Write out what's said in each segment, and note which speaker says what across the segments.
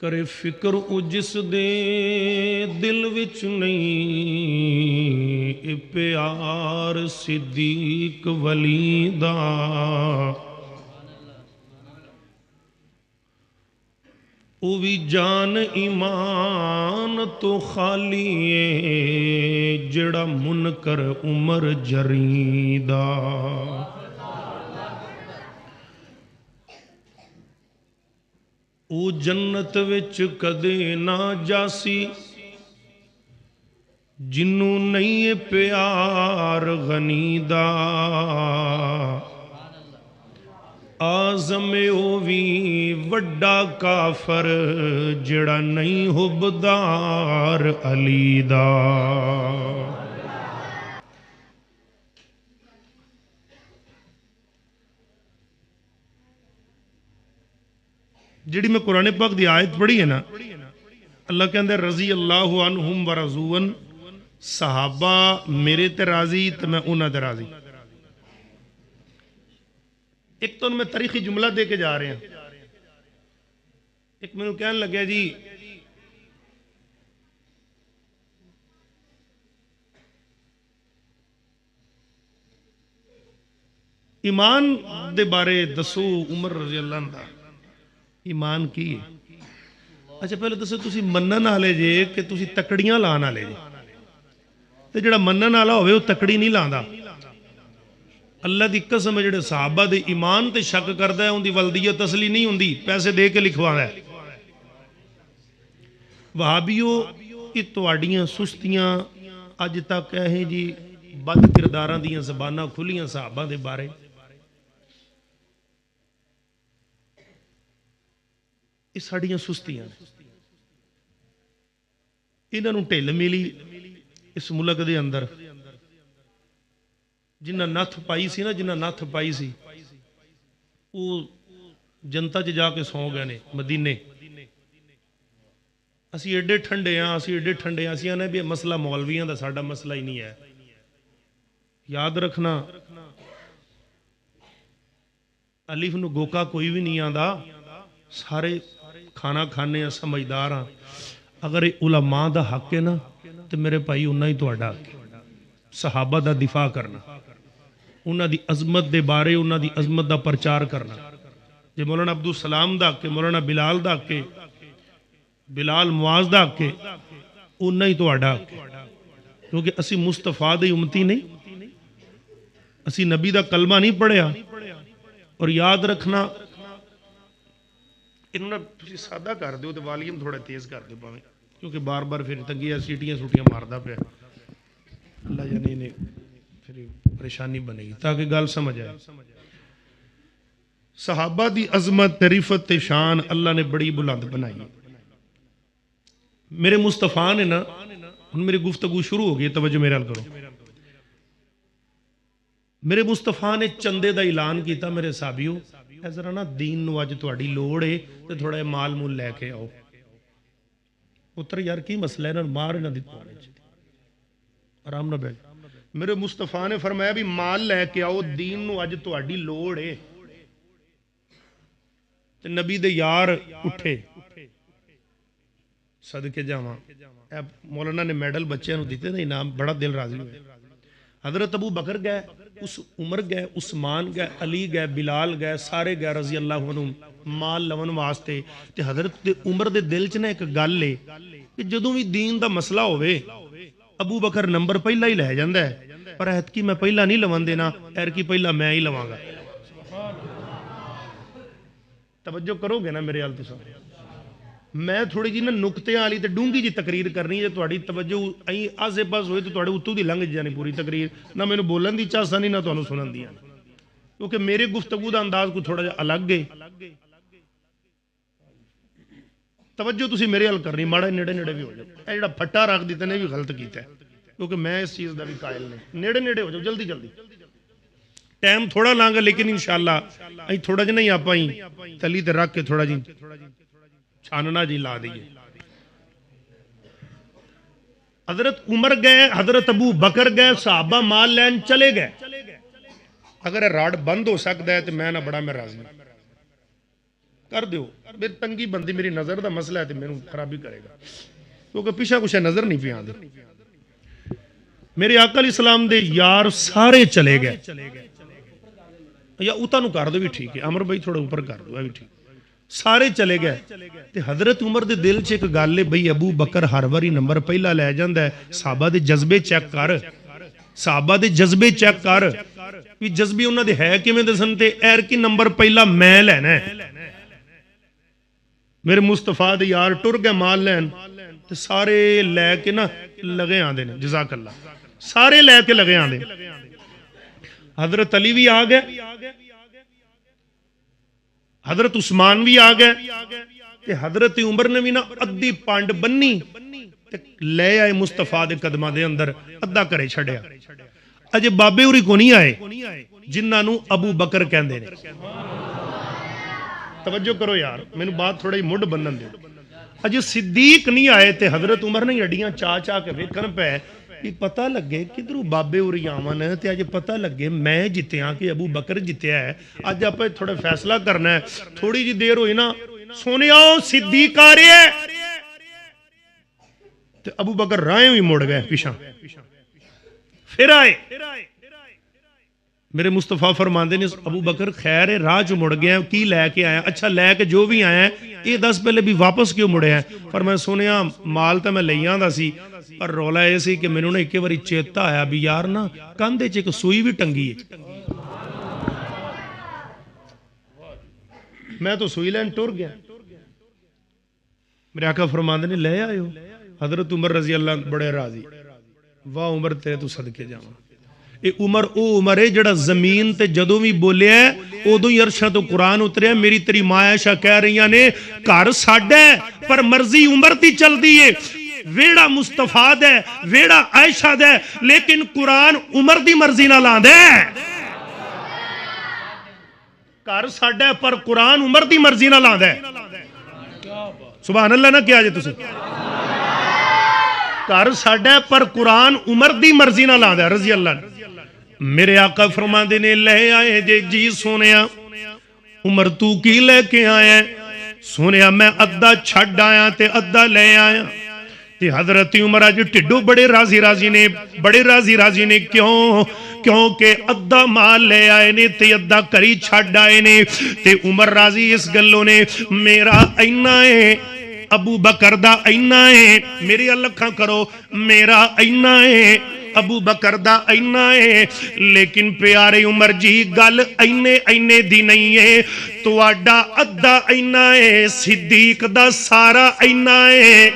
Speaker 1: کرے فکر او جس دے دل وچ نہیں اے پیار صدیق ولی دا او بھی جان ایمان تو خالی ہے جڑا منکر عمر جریدہ او جنت وچ کدے نہ جاسی جنوں نہیں پیار غنی دا آزم او وی وڈا کافر جڑا نہیں حبدار علی دا جڑی میں قرآن پاک دی آیت پڑھی ہے نا اللہ کہندے رضی اللہ عنہم ورضون صحابہ میرے تے راضی تو میں انہاں تے راضی ایک تو ان میں تاریخی جملہ دے کے جا رہے ہیں ایک میں نے کہنے لگے جی ایمان دے بارے دسو عمر رضی اللہ عنہ ایمان کی ہے اچھا پہلے دسو تسی منن والے جے کہ تسی تکڑیاں لان والے جے تے جڑا منن والا ہوئے وہ تکڑی نہیں لاندا اللہ دی قسم جڑے صحابہ دے ایمان تے شک کردا ہے ان دی ولدیت اصلی نہیں ہوندی پیسے دے کے لکھواندا ہے وہابیو یہ تواڈیاں سستیاں اج تک ہے جی بد کرداراں دیاں زباناں کھلیاں صحابہ دے بارے یہ ساڑیاں سستیاں انہاں نوں ٹھل ملی اس ملک دے اندر جنہ نتھ پائی سی نا جنہ نتھ پائی سی وہ جنتا چ جا کے سو گئے نے مدینے اسی ایڈے ٹھنڈے ہاں اسی آنے بھی مسئلہ مولویاں دا ساڈا مسئلہ ہی نہیں ہے یاد رکھنا الف نو گوکا کوئی بھی نہیں آندا سارے کھانا کھانے ہیں سمجھدار ہاں اگر علماء دا حق ہے نا تو میرے بھائی انہاں ہی تہاڈا صحابہ دا دفاع کرنا انہاں دی عظمت دے بارے انہاں دی عظمت دا پرچار کرنا جے مولانا عبدالسلام دا کے مولانا بلال دا کے بلال معاذ دا کے انہاں ہی تہاڈا کیونکہ اسی مصطفیٰ دی امتی نہیں اسی نبی دا کلمہ نہیں پڑھیا اور یاد رکھنا انہوں نے سادہ کر دیو تو والیم تھوڑا تیز کر دیو پاویں کیونکہ بار بار پھر تنگیاں سیٹیاں سوٹیاں ماردا پیا اللہ جانے انہیں پھر پریشانی بنے گی تاکہ گل سمجھ آئے صحابہ دی عظمت رفعت شان اللہ نے بڑی بلند بنائی میرے مصطفیٰ نے نا ان میری گفتگو شروع ہو گئی توجہ میرے حل کرو میرے مصطفیٰ نے چندے دا اعلان کیتا میرے صحابیو اے ذرا نا دین نو اج تہاڈی لوڑ ہے تے تھوڑا مال مول لے کے آؤ پتر یار کی مسئلہ ہے نا مار نہ دتا آرام نہ بیٹھ میرے مصطفیٰ نے فرمایا بھی مال لے کے آؤ دین نو اج تہاڈی لوڑ ہے تے نبی دے یار اٹھے صدقے جاواں مولانا نے میڈل بچیاں نو دیتے نا انعام بڑا دل راضی ہوئے حضرت ابو بکر گئے اس عمر گئے عثمان گئے علی گئے بلال گئے سارے گئے رضی اللہ عنہ مال لون واسطے تے حضرت عمر دے دل چ نا ایک گل ہے کہ جدوں بھی دین دا مسئلہ ہوئے ابو بکر نمبر پہلا ہی لے جاندا ہے پر ایت کی میں پہلا نہیں لون دینا ایر کی پہلا میں ہی لواں گا توجہ کرو گے نا میرے حال تساں میں تھوڑی جی نا نقطے والی تے ڈونگی جی تقریر کرنی ہے تہاڈی توجہ ائی آسے پاس ہوئے تو تہاڈے اتوں دی لنਘ جانی پوری تقریر نہ مینوں بولن دی چاہسا نہیں نہ تانوں سنن دی کیونکہ میرے گفتگو دا انداز کو تھوڑا جا الگ ہے توجہ تسی میرے حل کرنی ماڑا نیڑے نیڑے بھی ہو جاؤ اے جڑا پھٹا رکھ دیتے نے بھی غلط کیتا ہے کیونکہ میں اس چیز دا بھی قائل نہیں نیڑے نیڑے ہو جاؤ جلدی جلدی ٹائم تھوڑا لانگا لیکن انشاءاللہ ائی تھوڑا جا نہیں آپ آئیں تلی تے رکھ کے تھوڑا جی چھاننا جی لا دیئے حضرت عمر گئے حضرت ابو بکر گئے صحابہ مال لین چلے گئے اگر راڈ بند ہو سکتا ہے تو میں نہ بڑا میں راضی کر دیو میری تنگی بندی میری نظر دا مسئلہ ہے تو میں خرابی کرے گا کیونکہ پیچھے کچھ نظر نہیں پہ آندے میرے آقا علیہ السلام دے یار سارے چلے گئے یا اوتا نو کر دو بھی ٹھیک ہے عمر بھائی تھوڑا اوپر کر دو بھی ٹھیک سارے چلے گئے تے حضرت عمر دے دل چ ایک گل ہے بھئی ابو بکر ہر واری نمبر پہلا لے جاندا ہے صحابہ دے جذبے چیک کر صحابہ دے جذبے چیک کر بھی جذبے انہاں دے ہے کیویں دے سن تے ایر کی نمبر پہلا میں لینا ہے میرے مصطفیٰ دے یار ٹر گئے مال لین تے سارے لے کے نا لگے آندے نے جزاک اللہ سارے لے کے لگے آندے حضرت علی بھی آ گئے حضرت عثمان بھی آ گئے کہ حضرت عمر نے بھی نا ادھی پانڈ بنی لے آئے مصطفیٰ دے قدمہ دے اندر ادھا کرے چھڑیا اجے بابے اوری کو نہیں آئے جنہاں نو ابو بکر کہندے نے توجہ کرو یار میں نے بات تھوڑا ہی مڈ بندن دے اجے صدیق نہیں آئے تے حضرت عمر نے اڈیاں چاہ کے ویکھن پے کہ پتہ لگے کدھروں بابے اوری آون تے اج پتہ لگے میں جتیاں کہ ابو بکر جتیا ہے اج آپ تھوڑا فیصلہ کرنا ہے تھوڑی جی دیر ہوئی نا سونے آؤ صدیق آ رہے ہے تے ابو بکر رائیں ہوئی مڑ گئے پیچھے پھر آئے میرے مصطفیٰ فرماندے نے ابو بکر خیر ہے راہ جو مڑ گیا کی لے کے آیا اچھا لے کے جو بھی آیا ہے یہ دس پہلے بھی واپس کیوں مڑے ہیں فرمایا سونیا مال تا میں لئیاں دا سی پر رولا ایسی کہ میں نے ایک باری چیتا آیا بھی یار نا کاندے چے ایک سوئی بھی ٹنگی ہے میں تو سوئی لین ٹور گیا میرے آقا فرماندے نے لے آئے ہو حضرت عمر رضی اللہ بڑے راضی واہ عمر تیرے تو صدقے جاواں اے عمر او عمر ہے جڑا زمین تے جدوں بھی بولیا ہے ادوں ہی عرشاں تو قرآن اتریا میری تیری ماں عائشہ کہہ رہی نے گھر ساڈا ہے پر مرضی عمر دی چلدی ہے ویڑا مصطفیٰ دے ویڑا عائشہ دے لیکن قرآن عمر دی مرضی نہ لاندے گھر ساڈا ہے پر قرآن عمر دی مرضی نہ لاندے سبحان اللہ نہ کیا جے تسے گھر ساڈا ہے پر قرآن عمر دی مرضی نہ لاندے رضی اللہ میرے آقا فرماندے نے لے آئے جی سونیا عمر تو کی لے کے آیا سونیا میں ادھا چھڑ آیا تے ادھا لے آیا تے حضرت عمر آج ٹڈو بڑے راضی نے کیونکہ ادھا مال لے آئے نے تے ادھا کری چھڑ آئے نے تے عمر راضی اس گلوں نے میرا اینا ہے ابو بکر دا اینا ہے میری اللہ کرو میرا اینا ہے ابو بکر دا اینا ہے لیکن پیارے عمر جی گل اینے دی نہیں ہے تو آڈا ادھا اینا ہے صدیق دا سارا اینا ہے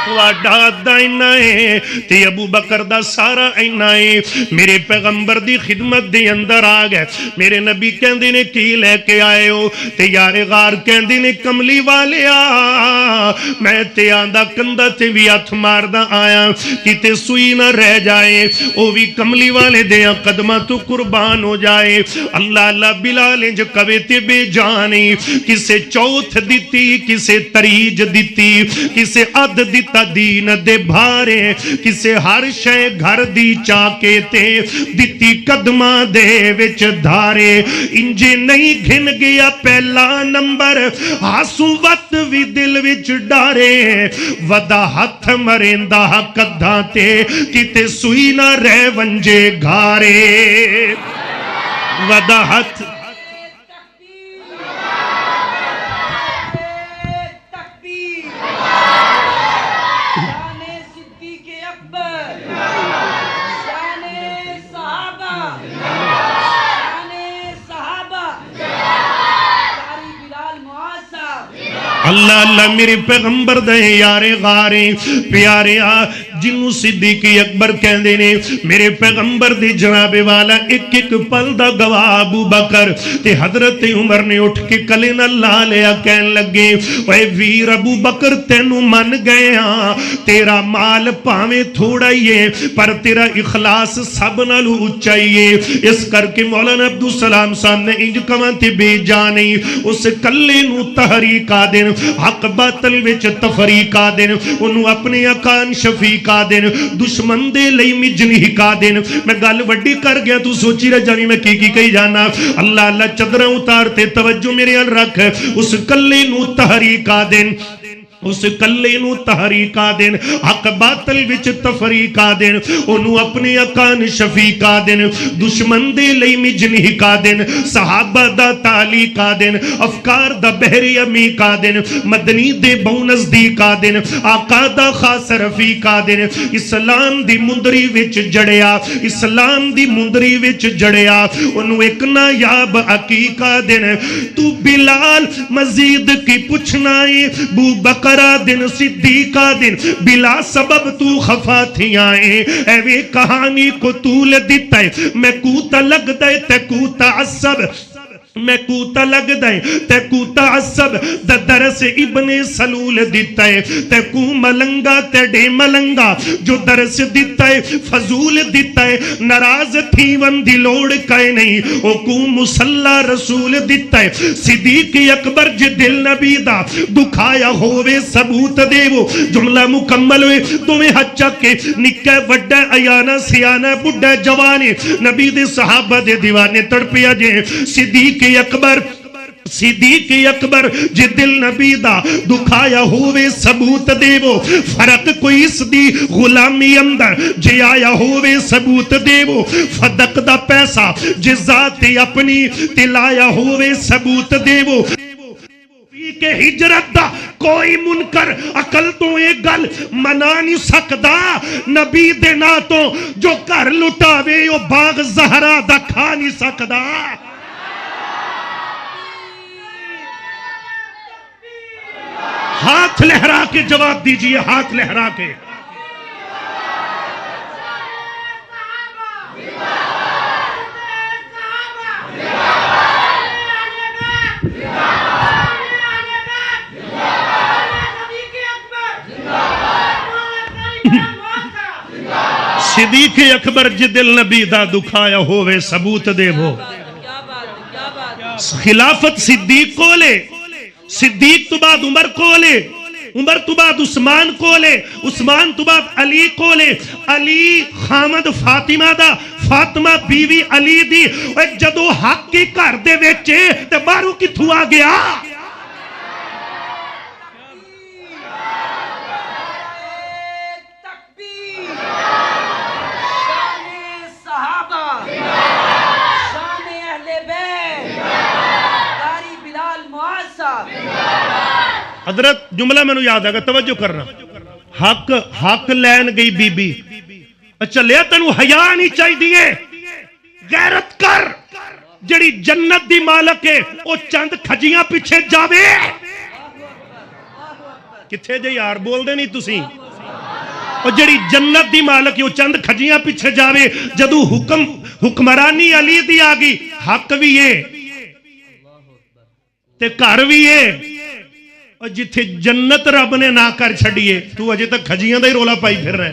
Speaker 1: واڈا ادھا اینا ہے تے ابو بکر دا سارا اینا ہے میرے پیغمبر دی خدمت دے اندر آ گئے میرے نبی کہندے نے کی لے کے آئے ہو تے یار غار کہندے نے کملی والیا میں تے آندا کندہ تے بھی ہاتھ ماردا آیا کتے سوئی نہ رہ جائے او بھی کملی والے دیاں قدمہ تو قربان ہو جائے اللہ اللہ بلال انج کوے تے بے جانی کسے چوتھ دیتی کسے تریج دیتی کسے اد دیتا دین دے بھارے کسے ہر شے گھر دی چاکے تے دیتی قدمہ دے وچ دھارے انجے نہیں گھن گیا پہلا نمبر آسو وقت بھی دل وچ ڈارے ودا ہاتھ مرندہ کدھاں تے کتے سوئی نہ رہ ونجے گھارے ودا ہاتھ اللہ اللہ میرے پیغمبر دے یارے غارے پیارے جنہوں صدیقی اکبر کہندے نے میرے پیغمبر دی جناب والا ایک ایک پل دا گواہ ابو بکر تے حضرت عمر نے اٹھ کے کلے نہ لا لیا کہن لگے اے ویر ابو بکر تینوں من گئے ہاں تیرا مال پاویں تھوڑا ہی ہے پر تیرا اخلاص سب نالوں اونچا ہی ہے اس کر کے مولانا عبدالسلام صاحب نے انج کواں تے بے جانی اس کلے نو تحریک آ دین حق باطل وچ تفریق آ دین انہوں اپنے اکان شفیق کا دین دشمن دے لئی مجنی کا دین میں گل وڈی کر گیا تو سوچی رہ جانی میں کی کہی جانا اللہ اللہ چدرہ اتارتے توجہ میرے ال رکھ اس کلے نو تحریکا دین اس کلے نو تحریکا دین حق باطل وچ تفریقا دین انہوں اپنے اکان شفیقا دین دشمن دے لئی مجنی کا دین صحابہ دا تالی کا دین افکار دا بحری امی کا دین مدنی دے بونس دی کا دین آقا دا خاص رفی کا دین اسلام دی مندری وچ جڑیا اسلام دی مندری وچ جڑیا انہوں ایک نایاب عقیقہ دین تو بلال مزید کی پوچھنا ہے بو بکر دن صدیقہ دن بلا سبب تو خفا تھی آئے ایوے کہانی کو طول دیتا ہے میں کوتا لگ دے تے کوتا عصب میں کوتا لگ دائیں تے کوتا عصب دا درس ابن سلول دیتا ہے تے کو ملنگا تے ڈے ملنگا جو درس دیتا ہے فضول دیتا ہے نراز تھی وندی لوڑ کائے نہیں او کو مسلح رسول دیتا ہے صدیق اکبر جی دل نبی دا دکھایا ہوئے ثبوت دے وہ جملہ مکمل ہوئے تمہیں حچہ کے نکہ وڈہ ایانا سیانا بڑھا جوانے نبی دے صحابہ دے دیوانے تڑپیا جے صدیق اکبر جی دل نبی دا دکھایا ہوئے ثبوت دے وہ فرق کوئی اس دی غلامی اندر جی آیا ہوئے ثبوت دے وہ فدق دا پیسہ جی ذات اپنی تلایا ہوئے ثبوت دے وہ کہ ہجرت دا کوئی منکر عقل تو ایک گل منا نہیں سکدا نبی دے ناتوں جو کر لٹاوے وہ باغ زہرا دا کھا نہیں سکدا ہاتھ لہرا کے جواب دیجئے ہاتھ لہرا کے صدیق اکبر جی دل نبی دا دکھایا ہوئے ثبوت دے وہ خلافت صدیق کو لے صدیق تو بعد عمر کو لے عمر تو بعد عثمان کو لے عثمان تو بعد علی کو لے علی خامد فاطمہ دا فاطمہ بیوی علی دی جدو حق کی کر دے ویچے تے بارو کی تھوا گیا حضرت جملہ میں نے یاد آگا توجہ کرنا حق لین گئی بی بی اچھا لیا تنو حیاء نہیں چاہی دیئے غیرت کر جڑی جنت دی مالک ہے او چند کھجیاں پیچھے جاوے کتھے جے یار بول دے نہیں تسی اور جڑی جنت دی مالک ہے او چند کھجیاں پیچھے جاوے جدو حکمرانی علی دی آگی حق بھی ہے تے کار بھی ہے اور جتھے جنت رب نے نہ کر چھڑیے تو اجے تک کھجیاں دا ہی رولا پائی پھر رہے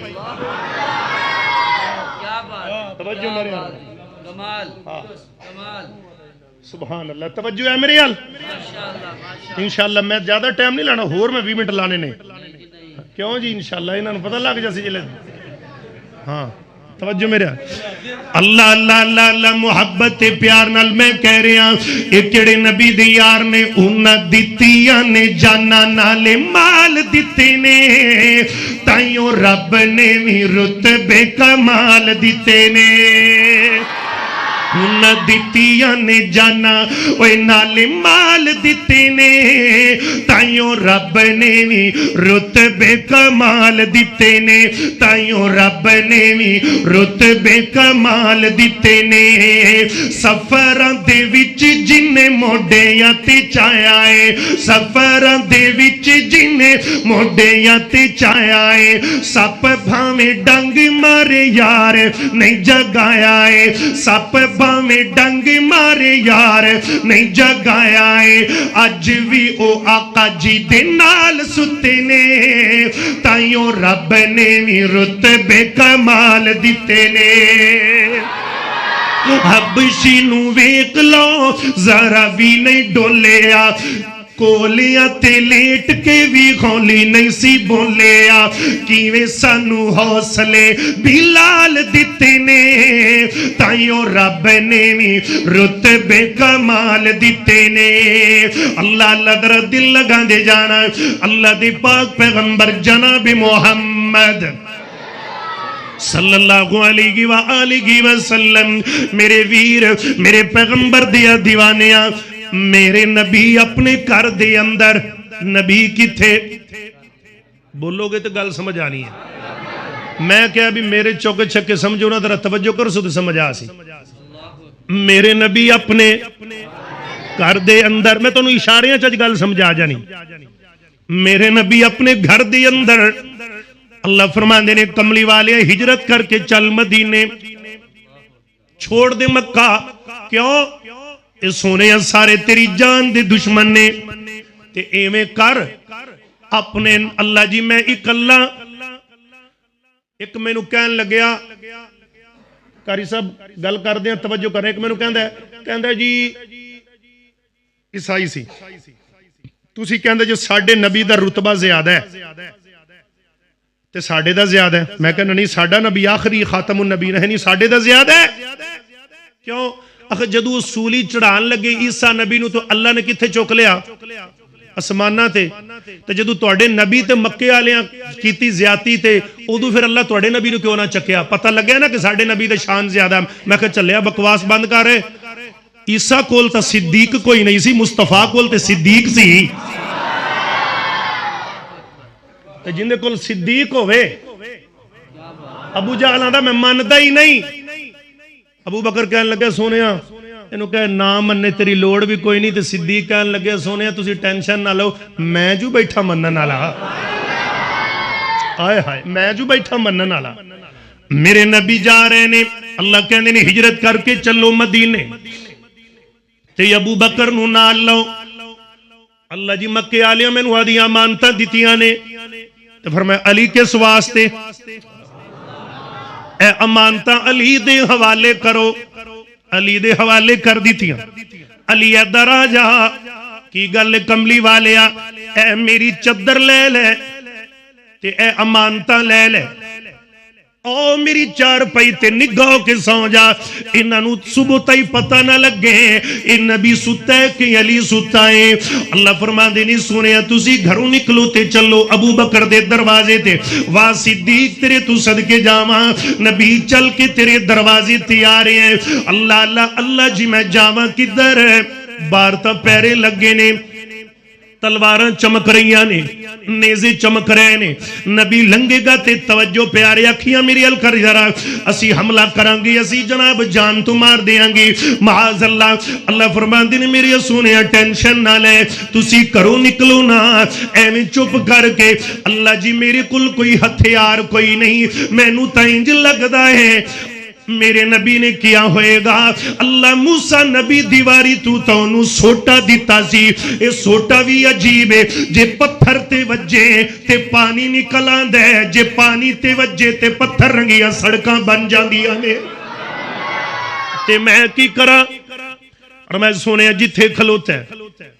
Speaker 1: توجہ میرے حال سبحان اللہ توجہ ہے میرے حال انشاءاللہ میں زیادہ ٹائم نہیں لانا ہور میں 20 منٹ لانے نے کیوں جی انشاءاللہ انہوں نے پتہ لگ جیسے جلے ہاں توجہ میرے اللہ اللہ اللہ اللہ محبت پیار نال میں کہہ رہے ہیں ایک کڑے نبی دی یار نے انہ دیتیاں نے جانا نالے مال دیتے نے تائیوں رب نے بھی رتبے کمال دیتے نے انہ دیتیاں نے جانا اوہ نالے مال دیتے نے تائیوں رب نے بھی رتبے کمال دیتے نے تائیوں رب نے بھی رتبے کمال دیتے نے سفران دے وچ جنہیں موڑیاں تے چایا ہے سفران دے وچ جنہیں موڑیاں تے چایا ہے سپ بھامے ڈنگ مارے یار نہیں جگایا ہے سپ میں ڈنگ مارے یار نہیں جگایا ہے اج بھی او آقا جی دے نال ستے نے تائیوں رب نے بھی رتبے کمال دیتے نے حبشی نو ویکھ لو ذرا بھی نہیں ڈولیا کولیاں تے لیٹ کے بھی ہولی نہیں سی بولیا کیویں سانو حوصلے بلال دیتے نے تائیوں رب نے بھی رتبے کمال دیتے نے اللہ اللہ در دل لگا دے جانا اللہ دی پاک پیغمبر جناب محمد صلی اللہ علیہ وآلہ وسلم میرے ویر میرے پیغمبر دیا دیوانیاں میرے نبی اپنے گھر دے اندر نبی کی تھے بولو گے تو گل سمجھ آنی ہے میں کیا بھی میرے چوکے چھکے سمجھو نا ذرا توجہ کر سو تو سمجھ آسی میرے نبی اپنے گھر دے اندر میں تو انہوں اشاریاں چاچ گل سمجھ آ جانی میرے نبی اپنے گھر دے اندر اللہ فرمان دینے کملی والے ہجرت کر کے چل مدینے چھوڑ دے مکہ کیوں اے سونے سارے تیری جان دے دشمن نے تے ایویں کر اپنے اللہ جی میں ایک اللہ ایک میں نو کہن لگیا کاری صاحب گل کر دیں توجہ کریں ایک میں نو کہن دے جی عیسائی سی تُسی کہن دے جو ساڑھے نبی دا رتبہ زیادہ ہے تے ساڑھے دا زیادہ ہے میں کہنا نہیں ساڑھا نبی آخری خاتم النبی ہے نہیں ساڑھے دا زیادہ ہے کیوں اخر جدو سولی چڑھان لگے عیسیٰ نبی نو تو اللہ نے کتھے چوک لیا اسمانہ تے تو جدو توڑے نبی تے مکے آلیاں کیتی زیادتی تے ادو پھر اللہ توڑے نبی نو کیوں نہ چکیا پتہ لگیا نا کہ ساڑھے نبی تے شان زیادہ میں کہا چلیا بکواس بند کر رہے عیسیٰ کول تا صدیق کوئی نہیں سی مصطفیٰ کول تے صدیق سی جن دے کول صدیق ہوئے ابو جہل آندا میں ماندا ہی نہیں ابو بکر کہنے لگے سونیا انہوں کہے نام مننے تیری لوڑ بھی کوئی نہیں تے صدیق کہنے لگے سونیا تسی ٹینشن نہ لو میں جو بیٹھا منن والا آئے ہائے میں جو بیٹھا منن والا میرے نبی جا رہے نے اللہ کہنے نے ہجرت کر کے چلو مدینے تے ابو بکر نو نال لو اللہ جی مکے آلیاں میں نو آدیاں مانتا دیتیاں نے تو فرمایا علی کس واسطے اے امانتہ علی دے حوالے کرو علی دے حوالے کر دیتیاں علی ادھر آ جا کی گل کملی والیا اے میری چادر لے لے تے اے امانتہ لے لے او میری چار پئی تے نگاہ کے سو جا انہوں صبح تائی پتہ نہ لگے ان نبی ستا ہے کہ علی ستا ہے اللہ فرما دینی سونے تسی گھروں نکلو تے چلو ابو بکر دے دروازے تے واہ صدیق تیرے تو صدقے جاما نبی چل کے تیرے دروازے تیارے ہیں اللہ اللہ اللہ جی میں جاما کدھر ہے بارتا پیرے لگے نے تلواراں چمک رہیاں نے نیزے چمک رہے نے نبی لنگے گا تے توجہ پیارے اکھیاں میری ال کر ذرا اسی حملہ کریں گے اسی جناب جان تو مار دیاں گے معاذ اللہ اللہ فرماندے نے میری سونے ٹینشن نہ لے تسی کرو نکلو نا ایویں چپ کر کے اللہ جی میرے کل کوئی ہتھیار کوئی نہیں مینوں تاں انج لگدا ہے میرے نبی نے کیا ہوئے گا اللہ موسیٰ نبی دیواری تو انہوں سوٹا دیتا سی اے سوٹا بھی عجیب ہے جے پتھر تے وجے تے پانی نکلان دے جے پانی تے وجے تے پتھر رنگیا سڑکاں بن جان دیا نے تے میں کی کرا اور میں سونے جتھے کھلوتا ہے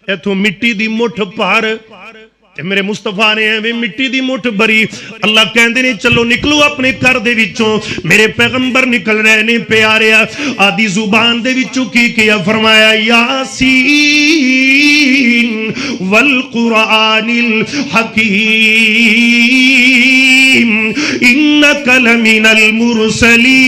Speaker 1: اے تو مٹی دی مٹھ پار میرے مصطفیٰ نے ہیں مٹی دی مٹھ بری اللہ کہندے نے چلو نکلو اپنے گھر دے وچوں میرے پیغمبر نکل رہے نے پیارے آدھی زبان دے وچوں کی کیا فرمایا یاسین والقرآن الحکیم انک لمن المرسلین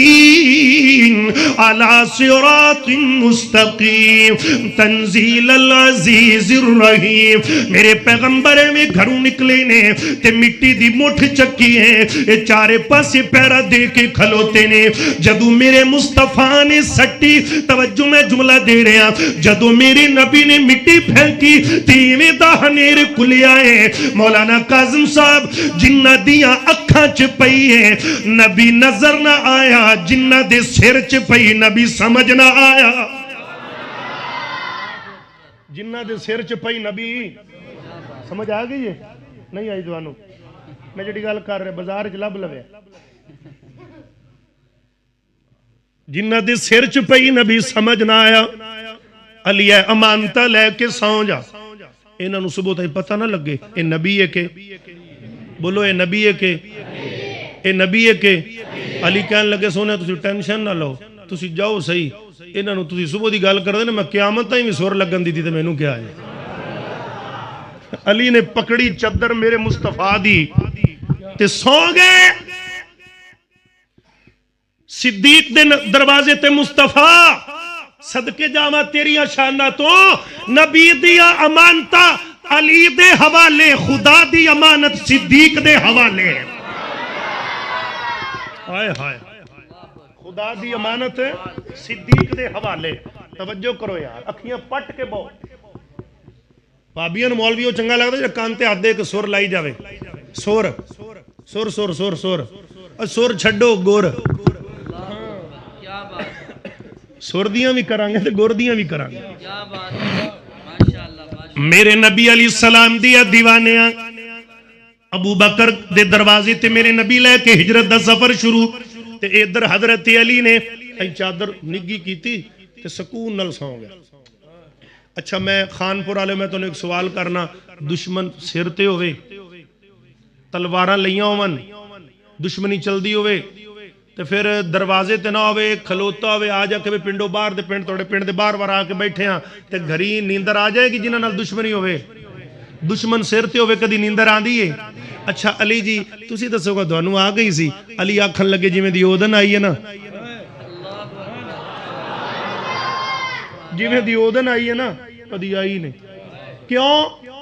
Speaker 1: علی صراط مستقیم تنزیل العزیز الرحیم میرے پیغمبر میں گھروں نکلے نے تے مٹی دی مٹھ چکی ہے اے چارے پاسے پیرا دے کے کھلوتے نے جدو میرے مصطفیٰ نے سٹی توجہ میں جملہ دے رہے ہیں جدو میرے نبی نے مٹی پھینکی تیویں دا ہنیر کھلے آئے مولانا کاظم صاحب جنہ دیاں اکھاں چ پئی ہے نبی نظر نہ آیا جنہ دے سر چ پئی نبی سمجھ نہ آیا جنہ دے سر چ پئی نبی سمجھ آ گئی ہے نہیں آئی دوانو میں جڑی گل کر رہے بازار چ لب لوے جنہ دے سر چ پئی نبی سمجھ نہ آیا علی امانتہ لے کے سو جا انہاں نوں صبح تائیں پتہ نہ لگے اے نبی ہے کہ بولو اے نبی ہے کہ اے نبی ہے کہ علی کہن لگے سونے تسی ٹینشن نہ لو تسی جاؤ صحیح انہاں نوں تسی صبح دی گل کردے نا میں قیامت تائیں وی سر لگن دی تے مینوں کیا ہے علی نے پکڑی چادر میرے مصطفیٰ دی تے سو گئے صدیق دے دروازے تے مصطفیٰ صدقے جاواں تیریاں شاناں تو نبی دیا امانتا علی دے حوالے خدا دی امانت صدیق دے حوالے ہائے ہائے خدا دی امانت صدیق دے حوالے توجہ کرو یار اکھیاں پٹ کے بہو بابیاں مولویوں چنگا لگتا ہے کان تے ہاتھ دے کے سور لائی جاوے سور سور سور سور سور سور چھڈو گور سور دیاں بھی کرانگے تے گور دیاں بھی کرانگے میرے نبی علیہ السلام دیا دیوانیاں ابو بکر دے دروازے تے میرے نبی لے کے ہجرت دا سفر شروع تے ادھر حضرت علی نے چادر نگی کی تھی تے سکون نل سو گیا اچھا میں خانپور والے میں تو ایک سوال کرنا دشمن سرتے ہوئے تلواراں لیاں ہوون دشمنی چل دی ہوئے تے پھر دروازے تے نہ ہوئے کھلوتا ہوئے آ جا کے پنڈو باہر دے پنڈ توڑے پنڈ دے باہر وار آ کے بیٹھے ہاں تے گھری نیندر آ جائے گی جنہاں نال دشمنی ہوئے دشمن سرتے ہوئے کدی نیندر آن دیئے اچھا علی جی تسی دسو گا دوانو آ گئی سی علی آکھن لگے جی میں دی اودن آئی ہے نا جی میں دی اودن آئی ہے نا کدی آئی نہیں کیوں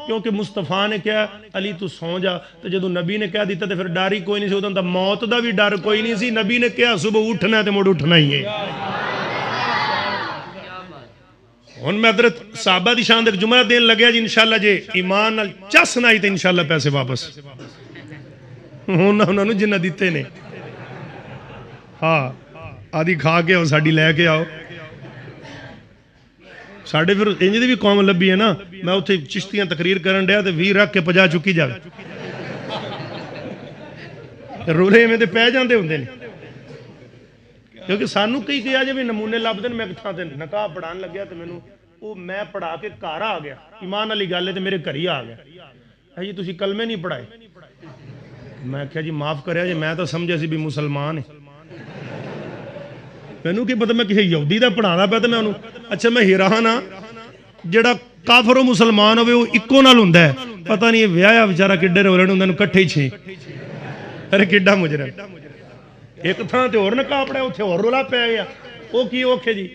Speaker 1: کیونکہ مصطفیٰ نے کیا علی تو سو جا تو جدو نبی نے کہہ دیتا تو پھر ڈاری کوئی نہیں سی ہوتا موت دا بھی ڈر کوئی نہیں سی نبی نے کہا صبح اٹھنا ہے تو مڑ اٹھنا ہی ہے ہن میں حضرت صحابہ دی شان ایک جملہ دین لگیا جی انشاءاللہ جے ایمان نال چس نہ آئی تے انشاءاللہ پیسے واپس انہوں نے جنہ دیتے نے ہاں آدھی کھا کے آؤ ساڑی لے کے آؤ ساڑھے پھر انجھ دی بھی قوم لبی ہے نا میں اتھے چشتیاں تقریر کرن دیا تے بھی رکھ کے پجا چکی جاوے رولے میں تے پہ جاندے ہوندے نے کیونکہ سانو کئی کیا جب نمونے لب دن میں کتھاں تے نکاح پڑھان لگیا تے میں پڑھا کے گھر آ گیا ایمان علی گل ہے تے میرے گھر ہی آ گیا جی تسی کلمے نہیں پڑھائے میں کہا جی معاف کریا جی میں تو سمجھا سی بھی مسلمان ہے میں کہ پتہ میں کسی یہودی دا پڑھانا پہ تو میں انہوں اچھا میں حیران ہاں جڑا کافر و مسلمان ہوئے وہ اکو نال ہوندا ہے پتہ نہیں ویایا بیچارہ کڈے رولے ہوندا نوں کٹھے ہی چھے ارے کڈا مجرم ایک تھاں تے اور نکاح پڑھا اوتھے اور رولا پے گیا او کی اوکھے جی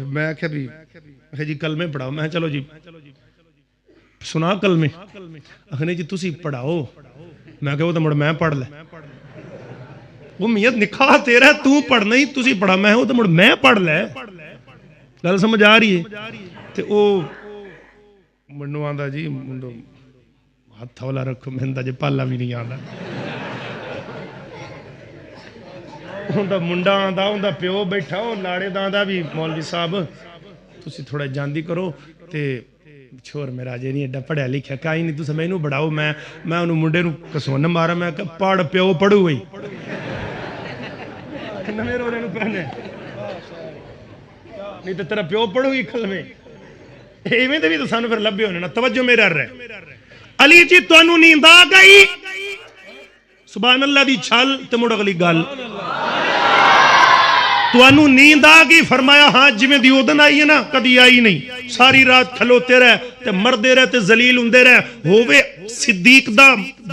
Speaker 1: میں کہ جی کلمے پڑھاؤ میں چلو جی سنا کلمے اخنے جی تسی پڑھاؤ میں کہ وہ تو مڑ میں پڑھ لے وہ میت نکاح تیرا ہے تو پڑھنا ہی تسی پڑھا میں ہوں تو مڑ میں پڑھ لے گل سمجھ آ رہی ہے تے او منو آندا جی منو ہاتھ والا رکھو مہندا جے پالا بھی نہیں آندا ہوندا منڈا آندا ہوندا پیو بیٹھا ہو لاڑے داندا بھی مولوی صاحب تسی تھوڑا جاندی کرو تے چھوڑ میرا جے نہیں ایڈا پڑھیا لکھیا کائی نہیں تسی مینوں بڑھاؤ میں انہوں منڈے نوں کسون مارا میں کہ پڑھ پیو پڑھو ہوئی نویں رولے نوں پہنے نہیں تو تیرا پیو پڑھو گی کلمے ایویں تے بھی تو سانوں پھر لبے ہونے نا توجہ میرے رہے علی جی تانوں نیند آ گئی سبحان اللہ دی چھل تے مڑ اگلی گل تانوں نیند آ گئی فرمایا ہاں جویں دی اودن آئی ہے نا کدی آئی نہیں ساری رات کھلوتے رہے تے مردے رہے تے ذلیل ہوندے رہے ہووے صدیق دا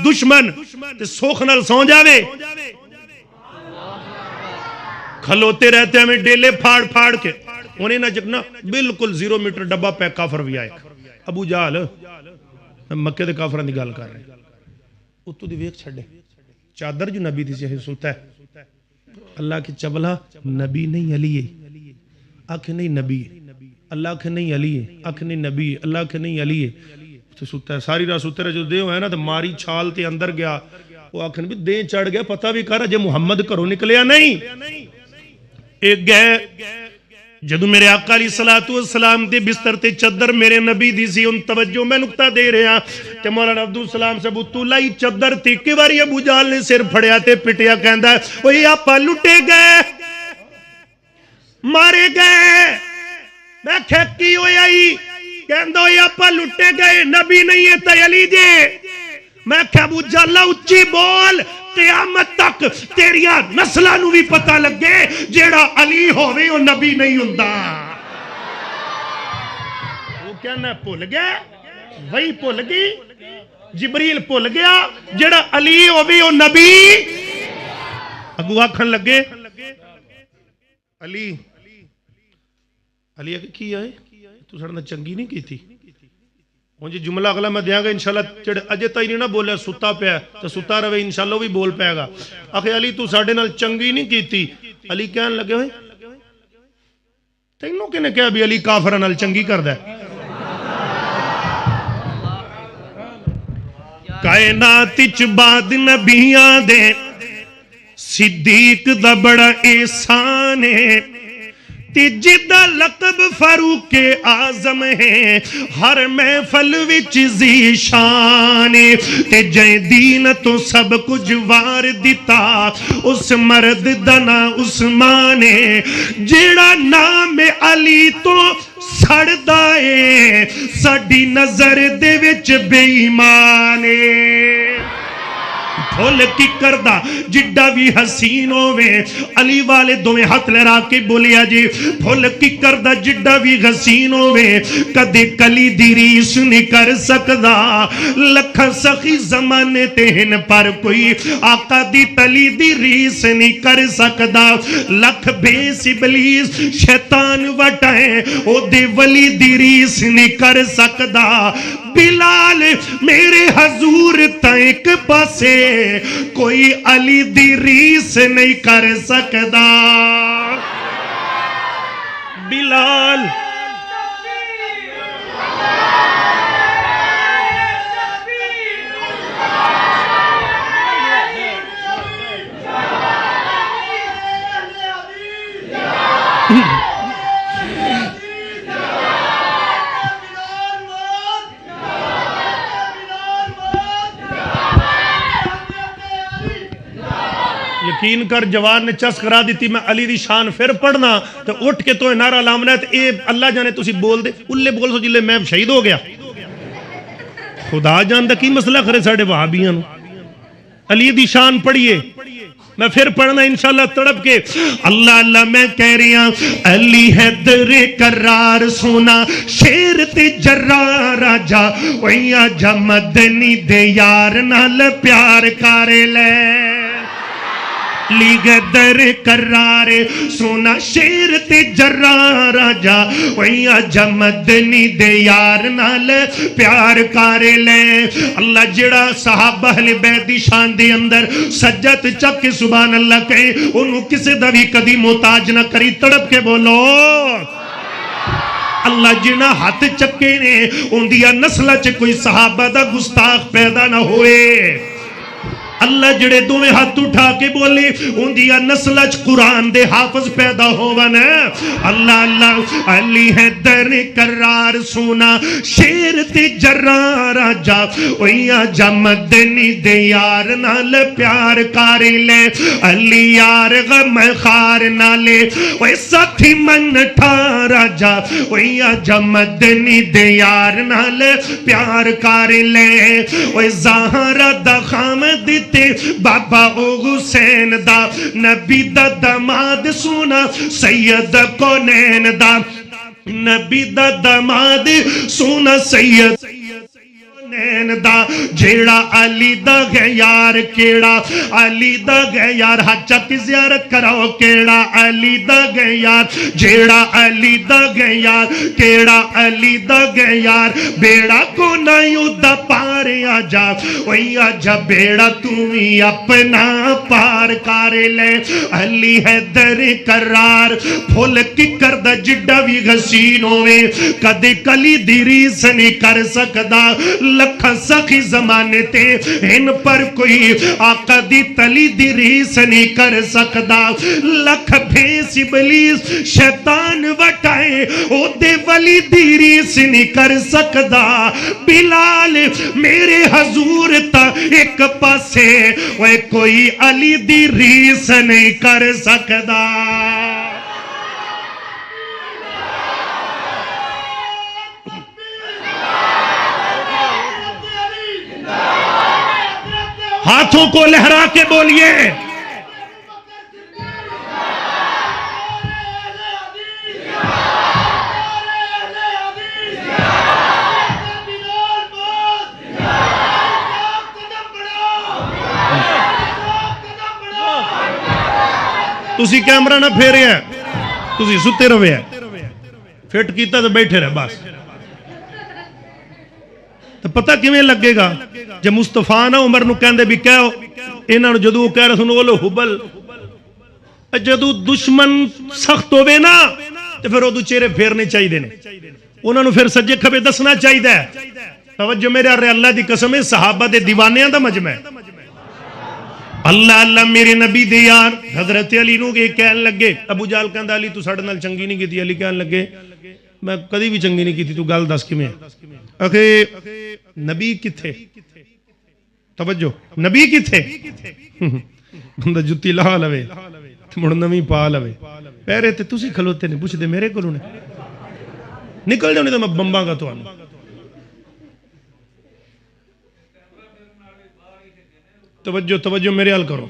Speaker 1: دشمن تے سوکھ نال سو جاوے کھلوتے رہتے ہمیں ڈیلے پھاڑ پھاڑ کے انہیں نہ جگنا بالکل 0 میٹر ڈبا پہ کافر بھی آئے ابو جہل مکے دے کافران دی گال کر رہے ہیں اتو دی ویک چھڑے چادر جو نبی دی سے سلطہ ہے اللہ کی چبلہ نبی نہیں علی ہے آنکھیں نہیں نبی ہے اللہ کے نہیں علی ہے آنکھیں نہیں نبی ہے اللہ کے نہیں علی ہے سلطہ ہے ساری راہ سلطہ ہے جو دے ہوئے نا تو ماری چھال تے اندر گیا وہ آنکھیں بھی دیں چڑھ گیا پتہ بھی کر رہا جے محمد کرو نکلیا نہیں ایک گئے جدو میرے آقا علیہ السلام دے بستر تے چادر میرے نبی دی سی ان توجہ میں نکتہ دے رہے ہیں تے مولانا عبدالسلام سے ابو لائی چادر تے کی باری ابو جال نے سر پھڑیا تے پٹیا کہندا ہے وہی آپا لٹے گئے مارے گئے میں کھیکی ہوئی آئی کہندو یہ آپ لٹے گئے نبی نہیں ہے تے علی جے میں کہ ابو جہل اچھی بول قیامت تک تیریاں نسلاں نوں بھی پتہ لگے جیڑا علی ہووے او نبی نہیں ہوندا وہ کہنا بھول گئے وہی بھول گئی جبریل بھول گیا جیڑا علی ہووے او نبی اگو آکھن لگے علی علی کی آئے تو سڑنا چنگی نہیں کی تھی مجھے جملہ اگلا میں دیاں گا انشاءاللہ چڑھ اجے تائی نہیں نہ بولے ستا پہ تو ستا روے انشاءاللہ بھی بول پائے گا آخے علی تو ساڑھے نال چنگی نہیں کی تھی علی کہنے لگے ہوئے تینوں کہنے کہا بھی علی کافرہ نال چنگی کر دے کائنات بعد نبیاں دے صدیق دا بڑا احسان ہے تے جدا لقب فاروق اعظم ہے ہر محفل وچ ذیشان تے جے دین تو سب کچھ وار دیتا اس مرد دنا عثمان جیڑا نام علی تو سڑدا ہے ساڈی نظر دے وچ بے ایمان بھول کی کردہ جڈا بھی حسین ہوئے علی والے دویں ہاتھ لہرا کے بولیا جی بھول کی کردہ جڈا بھی حسین ہوئے کدے کلی دی ریس نہیں کر سکدا لکھا سخی زمانے تہن پر کوئی آقا دی تلی دی ریس نہیں کر سکدا لکھ بیس ابلیس شیطان وٹائیں او دے ولی دی ریس نہیں کر سکدا بلال میرے حضور تائک پاسے کوئی علی دی ریس نہیں کر سکدا بلال یقین کر جوان نے چس کرا دیتی میں علی دی شان پھر پڑھنا تو اٹھ کے تو نعرہ لامنا ہے تو اے اللہ جانے تسی بول دے اللہ بول سو جلے میں شہید ہو گیا خدا جان دا کی مسئلہ کرے ساڑھے وہابیاں علی دی شان پڑھئے میں پھر پڑھنا انشاءاللہ تڑپ کے اللہ اللہ میں کہہ رہی ہوں علی حیدر کرار سونا شیر تے جرار راجا وہیاں جا مدنی دے یار نال پیار کارے لے لیگدر کرار سونا شیر تے جرار راجا وہیاں جا مدنی دے یار نال پیار کارے لے اللہ جڑا صحابہ اہل بیت دی شان دے اندر سجت چک کے سبحان اللہ کہے انہوں کسے دا بھی کدی محتاج نہ کری تڑپ کے بولو اللہ جنا ہاتھ چکے نے ان دیا نسلہ چے کوئی صحابہ دا گستاخ پیدا نہ ہوئے اللہ جڑے دویں ہاتھ اٹھا کے بولے ان دیا نسلچ قرآن دے حافظ پیدا ہوون اللہ اللہ علی حیدر کرار سونا شیر تے جرار راجا وہیاں جا مدنی دے یار نال پیار کارے لے علی یار غم خار نالے وہی ساتھی من ٹھا راجا وہیاں جا مدنی دے یار نال پیار کارے لے وہی زہرہ دا خامد بابا او حسین دا نبی دا دماد سونا سید کونین دا نبی دا دماد سونا سید نین دا جیڑا علی دا گے یار کیڑا علی دا گے یار حجہ کی زیارت کراؤ کیڑا علی دا گے یار جیڑا علی دا گے یار کیڑا علی دا گے یار بیڑا کو نائیو دا پارے آجا وہی آجا بیڑا تمہیں اپنا پار کارے لے علی حیدر کرار پھول کی کردہ جڈا بھی غسین ہوئے کدے کلی دیری سنی کر سکدا لکھا سخی زمانے تے ان پر کوئی آقا دی تلی دی ریس نہیں کر سکدا لکھ بھیس ابلیس شیطان وٹائے او دے ولی دی ریس نہیں کر سکدا بلال میرے حضور تا ایک پاسے وہ کوئی علی دی ریس نہیں کر سکدا ہاتھوں کو لہرا کے بولیے تسی کیمرہ نہ پھیریا تسی ستے رویا فٹ کیتا تو بیٹھے رہے بس تو پتہ کیویں لگے گا جب مصطفیٰ نہ عمر نو کہندے بھی کہو انہاں جدو کہہ رہے سنو لو حبل جدو دشمن سخت ہوئے نا تو پھر وہ دو چہرے پھیرنے چاہیے دینے انہاں نو پھر سجے کھبے دسنا چاہیے توجہ میرے ارے اللہ دی قسم ہے صحابہ دے دیوانیاں دا مجمع ہے اللہ اللہ میرے نبی دے یار حضرت علی نو کے کہن لگے ابو جہل کہندا علی تو ساڈے نال چنگی نہیں کیتی علی کہن لگے میں کدی بھی چنگی نہیں کیتی تو گل دس کیویں اکھے نبی کتھے توجہ نبی کتھے بندہ جتی لا لوے مڑ نویں پا لوے پیرے تے تسی کھلوتے نہیں پوچھ دے میرے کولوں نے نکل جاؤ نہیں تو میں بمباں گا تانوں توجہ توجہ میرے حال کرو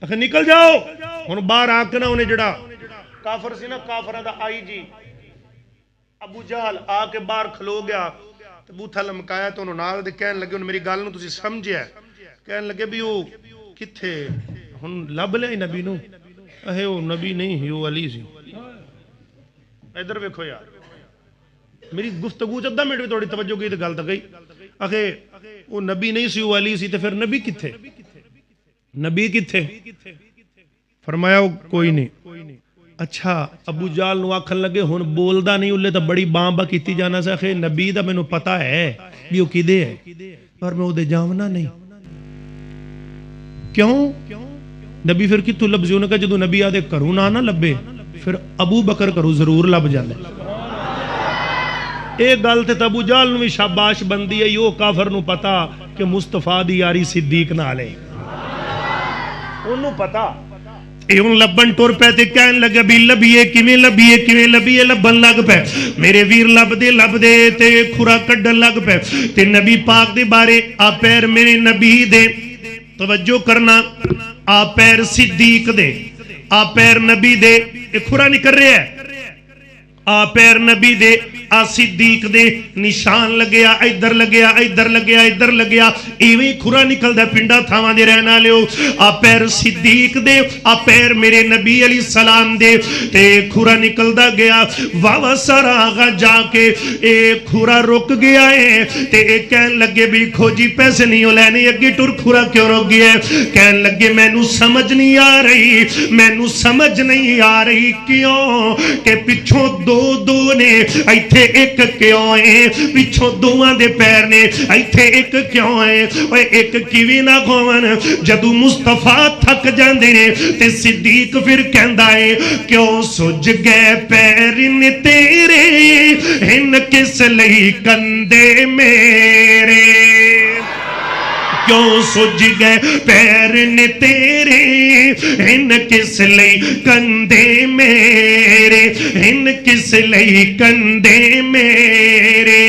Speaker 1: اکھے نکل جاؤ ہن باہر آ کے نا انہیں جڑا کافر سی نا کافراں دا آئی جی ابو جہل آ کے باہر کھلو گیا تے بوتھا لمکایا تو انہوں نال دے کہن لگے انہوں میری گل نو تسی سمجھیا کہن لگے بھی وہ کتھے ہن لب لے نبی نو اہے وہ نبی نہیں وہ علی سی ادھر ویکھو یار میری گفتگو چدا منٹ تھوڑی توجہ گئی تے گل تے گئی اکھے وہ نبی نہیں سی وہ علی سی تے پھر نبی کتھے نبی کتھے فرمایا وہ کوئی نہیں اچھا ابو جہل نو آکھن لگے ہن بولدا نہیں اولے تے بڑی باں با کیتی جانا سی اکھے نبی دا مینوں پتہ ہے بھی وہ کدے ہے پر میں او دے جاونا نہیں کیوں نبی پھر کتوں لبزے انہوں نے کہا جدو نبی آدھے کروں نہ لبے پھر ابو بکر کروں ضرور لب جاندے ایک گل تے ابو جہل نو بھی شاباش بندی ہے یو کافر نو پتا کہ مصطفیٰ دی یاری صدیق نالے انہوں پتا ایون لبن ٹور پہ تے کہن لگا بھی لبیے کیویں لبیے لبن لگ پہ میرے ویر لب دے تے کھرا کڈن لگ پہ تے نبی پاک دے بارے آ پیر میرے نبی دے توجہ کرنا آ پیر صدیق دے آ پیر نبی دے کھرا نہیں کر رہے ہیں آ پیر نبی دے آ صدیق دے نشان لگیا ادھر لگیا ایویں کھرا نکل دا پنڈا تھاواں دے رہنا لیو آ پیر صدیق دے آ پیر میرے نبی علیہ السلام دے تے کھرا نکل دا گیا واوا سارا آگا جا کے اے کھرا رک گیا ہے تے اے کہن لگے بھی کھوجی پیسے نہیں ہو لینے اگے ٹور کھرا کیوں رک گیا ہے کہن لگے مینوں سمجھ نہیں آ رہی کیوں کہ پچھوں دو نے ایتھے ایک کیوں ہے پچھوں دوہاں دے پیر نے ایتھے ایک کیوں ہے اوے ایک کیویں نہ گھون جدو مصطفیٰ تھک جاندے نے تے صدیق پھر کہندا ہے کیوں سج گئے پیر نے تیرے ہن کس لئی کندے میرے کیوں سج گئے پیر نے تیرے ہن کس لئی کندے میرے ہن کس لئی کندے میرے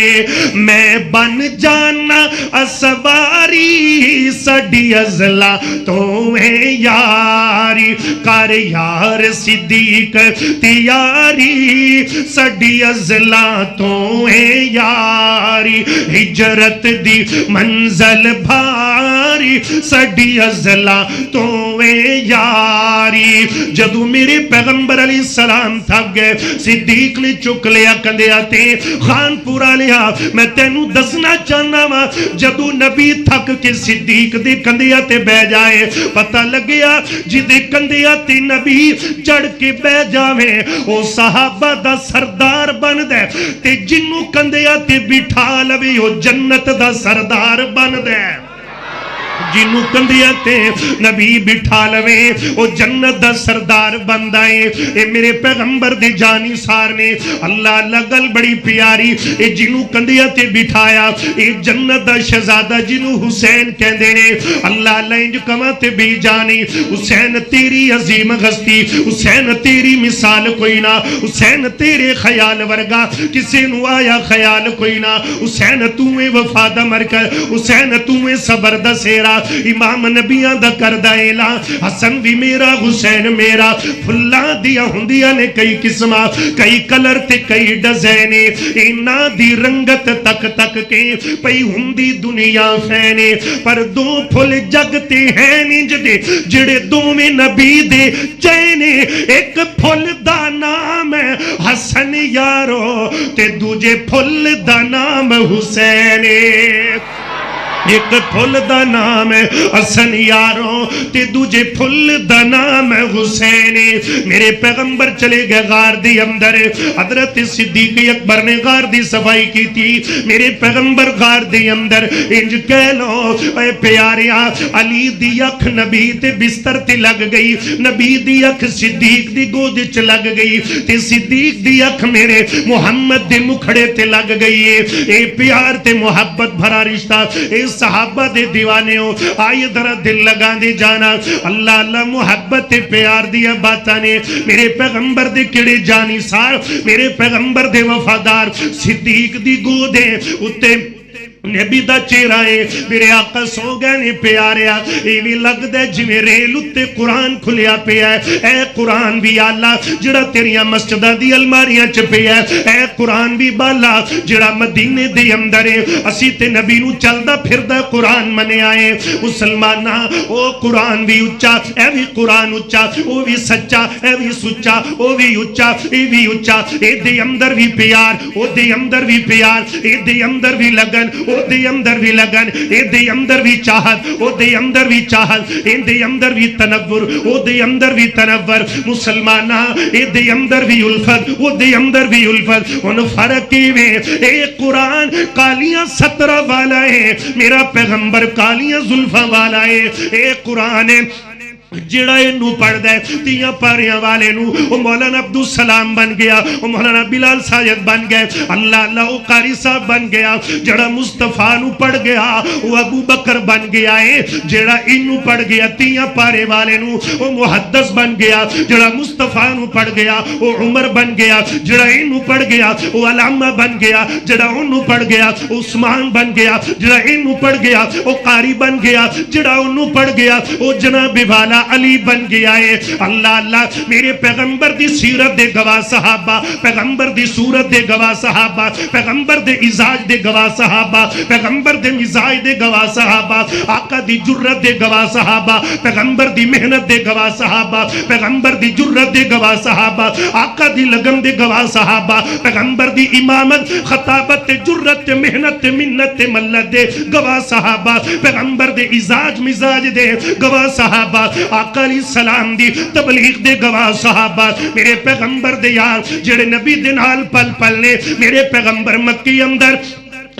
Speaker 1: میں بن جانا اسواری سڈی ازلا تو ہے یاری کر یار صدیق تیاری سڈی ازلا تو ہے یاری ہجرت دی منزل بھاری سڈی ازلا تو ہے یاری جدو میرے پیغمبر علیہ السلام تھک گئے صدیق نے چک لیا کندیا تے خان پورا لیا میں تینوں دسنا چاہنا وا جدو نبی تھک کے صدیق دے کندیا تے بہ جائے پتہ لگیا جدے کندیا تے نبی چڑھ کے بہ جاوے او صحابہ دا سردار بن دے تے جنوں کندیا تے بٹھا لوے او جنت دا سردار بن دے جنوں کندھیاں تے نبی بٹھا لوے او جنت دا سردار بندا ہے اے میرے پیغمبر دے جانی سار نے اللہ اللہ گل بڑی پیاری اے جنوں کندھیاں تے بٹھایا اے جنت دا شہزادہ جنوں حسین کہندے نے اللہ اللہ انج کما تے بی جانی حسین تیری عظیم ہستی حسین تیری مثال کوئی نہ حسین تیرے خیال ورگا کسے نو آیا خیال کوئی نہ حسین تویں وفا دا مرکز حسین تویں صبر دا سیرا امام نبیاں دا کردہ اعلان حسن بھی میرا حسین میرا پھلاں دیا ہندیاں نے کئی قسمہ کئی کلر تے کئی ڈزینے اینا دی رنگت تک تک کے پئی ہندی دنیا فینے پر دو پھل جگتے ہیں نج دے جڑے دو میں نبی دے چینے ایک پھل دا نام ہے حسن یارو تے دوجے پھل دا نام حسین ایک پھل دا نام ہے حسن یاروں تے دوجے پھل دا نام ہے حسین میرے پیغمبر چلے گئے غار دی اندر حضرت صدیق اکبر نے غار دی صفائی کی تھی میرے پیغمبر غار دی اندر انج کہہ لو اے پیاریا علی دی اکھ نبی تے بستر تے لگ گئی نبی دی اکھ صدیق دی گود چ لگ گئی تے صدیق دی اکھ میرے محمد دے مکھڑے تے لگ گئی اے پیار تے محبت بھرا رشتہ اے صحابہ دے دیوانے ہو آئیے ذرا دل لگا دے جانا اللہ اللہ محبت پیار دیا باتانے میرے پیغمبر دے کڑے جانی سار میرے پیغمبر دے وفادار صدیق دی گو دے اتے نبی دا چہرہ ہے میرے آقا سو گئے نے پیاریا ایویں لگ دے جویں ریل اتے قرآن کھلیا پیا ہے اے قرآن بھی اللہ جڑا تیریاں مسجدہ دی الماریاں چ پیا ہے اے قرآن بھی بالا جڑا مدینے دے اندر ہے اسی تے نبی نو چلدا پھردا قرآن منے آئے مسلماناں او قرآن بھی اچا اے بھی قرآن اچا او بھی سچا اے بھی سچا او بھی اچا اے بھی اچا اے دے اندر بھی پیار او دے اندر بھی پیار اے دے اندر بھی لگن او دے اندر بھی لگن اے دے اندر بھی چاہت او دے اندر بھی چاہت اے دے اندر بھی تنور او دے اندر بھی تنور مسلمانہ اے دے اندر بھی الفت او دے اندر بھی الفت ان فرقی میں اے قرآن کالیاں سترہ والا ہے میرا پیغمبر کالیاں زلفہ والا ہے اے قرآن جڑا انو پڑھ دے تیاں پاریاں والے نو او مولانا عبدالسلام بن گیا او مولانا بلال ساجد بن گئے اللہ اللہ او قاری صاحب بن گیا جڑا مصطفیٰ نو پڑھ گیا او ابو بکر بن گیا ہے جڑا انو پڑھ گیا تیاں پارے والے نو او محدث بن گیا جڑا مصطفیٰ نو پڑھ گیا او عمر بن گیا جڑا انو پڑھ گیا او علامہ بن گیا جڑا انو پڑھ گیا او عثمان بن گیا جڑا انو پڑھ گیا او قاری بن گیا جڑا انو پڑھ گیا او جناب والا علی بن گیا ہے اللہ اللہ میرے پیغمبر دی سیرت دے گواہ صحابہ پیغمبر دی صورت دے گواہ صحابہ پیغمبر دے ازاج دے گواہ صحابہ پیغمبر دے مزاج دے گواہ صحابہ آقا دی جرت دے گواہ صحابہ پیغمبر دی محنت دے گواہ صحابہ پیغمبر دی جرت دے گواہ صحابہ آقا دی لگن دے گواہ صحابہ پیغمبر دی امامت خطابت جرت محنت منت ملت دے گواہ صحابہ پیغمبر دے ازاج مزاج دے گواہ صحابہ آقا علیہ السلام دی تبلیغ دے گواہ صحابہ میرے پیغمبر دے یار جڑے نبی دے نال پل پل نے میرے پیغمبر مکی اندر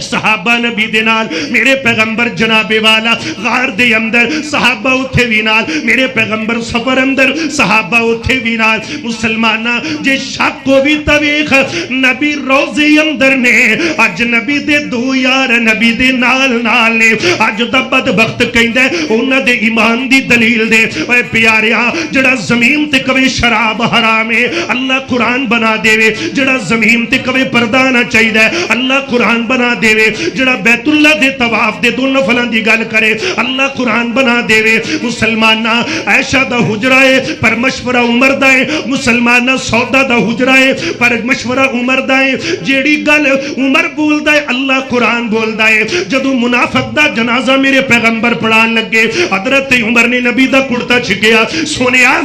Speaker 1: صحابہ نبی دے نال میرے پیغمبر جناب والا غار دے اندر صحابہ اتھے بھی نال میرے پیغمبر سفر اندر صحابہ اتھے بھی نال مسلمانہ جے شک کو بھی تویخ نبی روزے اندر نے اج نبی دے دو یار نبی دے نال نال نے اج دا بدبخت کہیں دے انہ دے ایمان دی دلیل دے اے پیاریا جڑا زمین تے کوئی شراب حرام ہے اللہ قرآن بنا دے وے جڑا زمین تے کوئی پردہ نہ چاہی دے اللہ قرآن بنا دے وے جڑا بیت اللہ دے طواف دے دو نفلان دی گل کرے اللہ قرآن بنا دے وے مسلمانہ عائشہ دا حجرہ ہے پر مشورہ عمر دا ہے مسلمانہ سودا دا حجرہ ہے پر مشورہ عمر دا ہے جیڑی گل عمر بول دا ہے اللہ قرآن بول دا ہے جدو منافق دا جنازہ میرے پیغمبر پڑھان لگے حضرت عمر نے نبی دا کڑتا چھکیا سونیا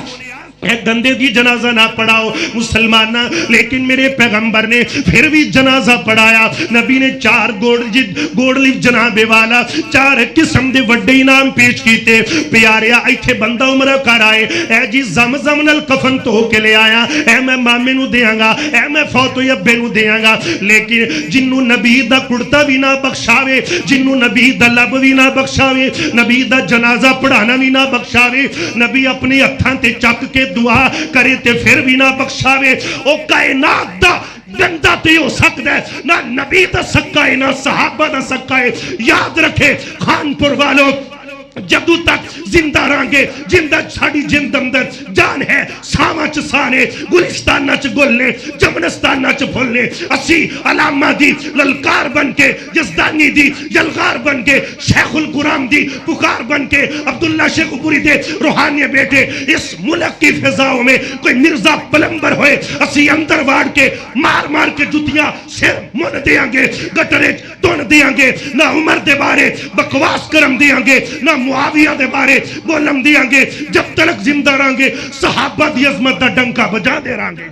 Speaker 1: اے گندے دی جنازہ نہ پڑھاؤ مسلمان، لیکن میرے پیغمبر نے پھر بھی جنازہ پڑھایا. نبی نے 4 گوڑ جناب والا 4 قسم دے وڈے انعام پیش کیتے. پیاریا ایتھے بندہ عمرہ کر آئے، اے جی زمزم نال کفن تو کے لے آیا، اے میں مامے نو دیاں گا، اے میں فوت ہوئے ابے نو دیاں گا. لیکن جنوں نبی دا کڑتا بھی نہ بخشاوے، جنوں نبی دا لب بھی نہ بخشاوے، نبی دا جنازہ پڑھانا بھی نہ بخشاوے، نبی اپنی ہتھاں تے چک کے دعا کرے تے پھر بھی نہ بخشاوے، او کائنات دا بندہ تے ہو سکتا ہے نہ نبی دا سکا ہے نہ صحابہ دا سکا ہے. یاد رکھے خانپور والوں، جدو تک زندہ رانگے جندہ چھاڑی جند اندر جان ہے، ساما چ سانے گلستان نچ گلنے جمنستان نچ پھولنے، اسی علامہ دی للکار بن کے، یزدانی دی یلغار بن کے، شیخ القرآن دی پکار بن کے، عبداللہ شیخ پوری دے روحانی بیٹے اس ملک کی فضاؤں میں کوئی مرزا پلمبر ہوئے، اسی اندر واڑ کے مار مار کے جتیاں سر من دیاں گے، گٹرے تون دیاں گے، نہ عمر دے بارے بکواس کرم دیاں گے، نہ معاویہ دے بارے بولم دیاں گے. جب تلک زندہ رانگے صحابہ دی عظمت دا ڈنکا بجا دے رانگے.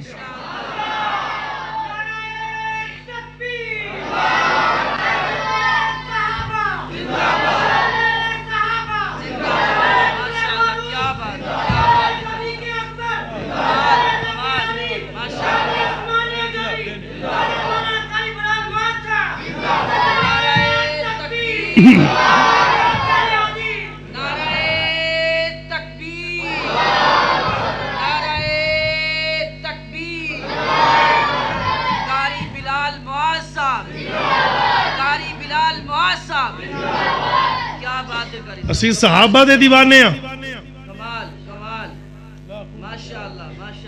Speaker 1: اسی صحابہ دے دیوانے ہیں،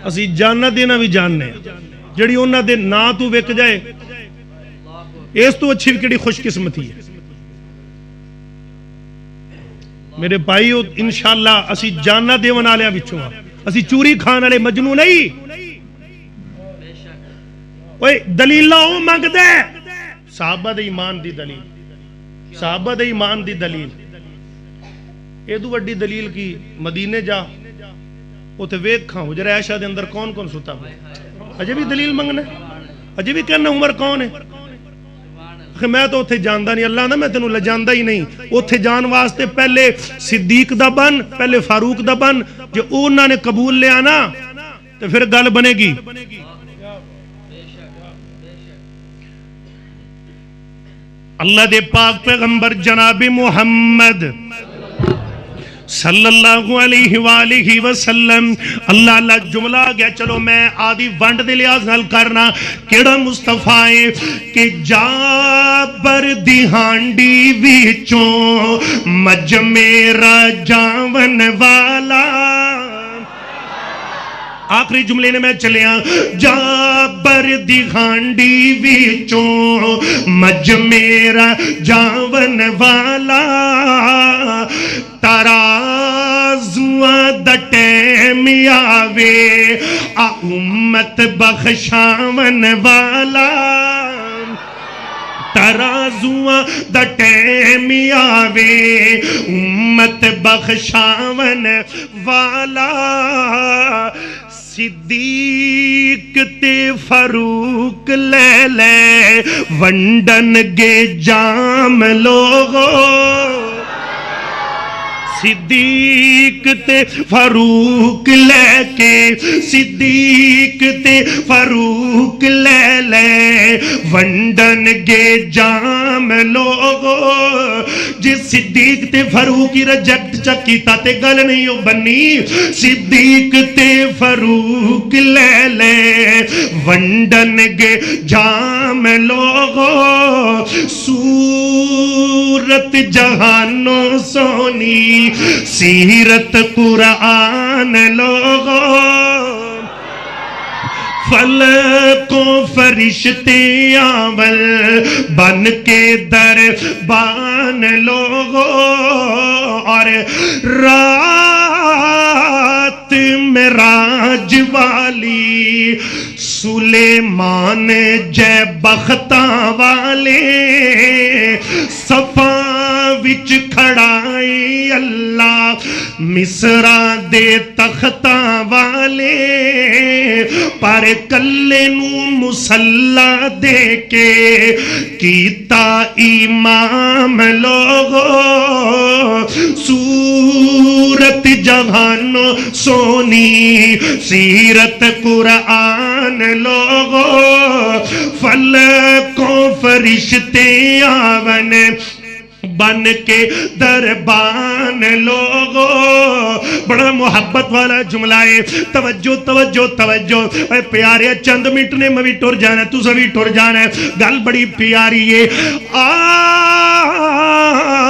Speaker 1: اسی جاننا دینا بھی جاننے ہیں. جڑی انہاں دے نا تو وک جائے اس تو اچھی کڑی خوش قسمتی ہے. میرے بھائی انشاءاللہ اسی جاننا دیون والے وچوں ہاں، اسی چوری کھان والے مجنوں نہیں. اوے دلیل او منگ دے صحابہ دے ایمان دی دلیل، صحابہ دے ایمان دی دلیل. اے دو وڈی دلیل کی مدینے جا اوتے ویکھاں حجر عائشہ دے اندر کون کون ستا ہے، اجے بھی دلیل منگنا، اجے بھی کہنا عمر کون ہے. میں تو اوتھے جاندا نہیں، اللہ نا میں تینوں لجاندا ہی نہیں. اوتھے جان واسطے پہلے صدیق دا بن، پہلے فاروق دا بن. جو انہاں نے قبول لیا نا تو پھر گل بنے گی. اللہ دے پاک پیغمبر جناب محمد صلی اللہ علیہ وآلہ وسلم، اللہ اللہ جملہ گیا. چلو میں آدھی ونڈ دے لحاظ نال کرنا کیڑا مصطفیٰ ہے کہ جابر دی ہانڈی وچوں مجھ میرا جاون والا. آخری جملے نے میں چلیا، جابر دی ہانڈی وچوں مجھ میرا جاون والا، ترازواں دا ٹیم آوے آ امت بخشاون والا. ترازواں دا ٹیم آوے امت بخشاون والا. صدیق تے فاروق لے لے ونڈن گے جام لوگو. صدیق تے فاروق لے کے، صدیق تے فاروق لے لے ونڈن گے جام لوگو. جی صدیق تے فاروق ہی ریجیکٹ چکیتا تے گل نہیں ہو بنی. صدیق تے فاروق لے لے ونڈن گے جام لوگو. صورت جہانوں سونی سیرت قرآن لوگو. فلکوں فرشتے آول بن کے دربان لوگو. اور رات معراج والی سلیمان جے بختاں والے، صفا وچ کھڑائی اللہ مصراں دے تختاں والے پر کلے نو مسلح دے کے کیتا امام لوگو سورت جہان سونی سیرت قرآن لوگو فلکوں فرشتے آون بن کے دربان لوگو بڑا محبت والا جملہ ہے توجہ توجہ توجہ اے پیارے چند منٹ نے میں بھی ٹر جانا ہے تو سبھی ٹر جانا ہے گل بڑی پیاری ہے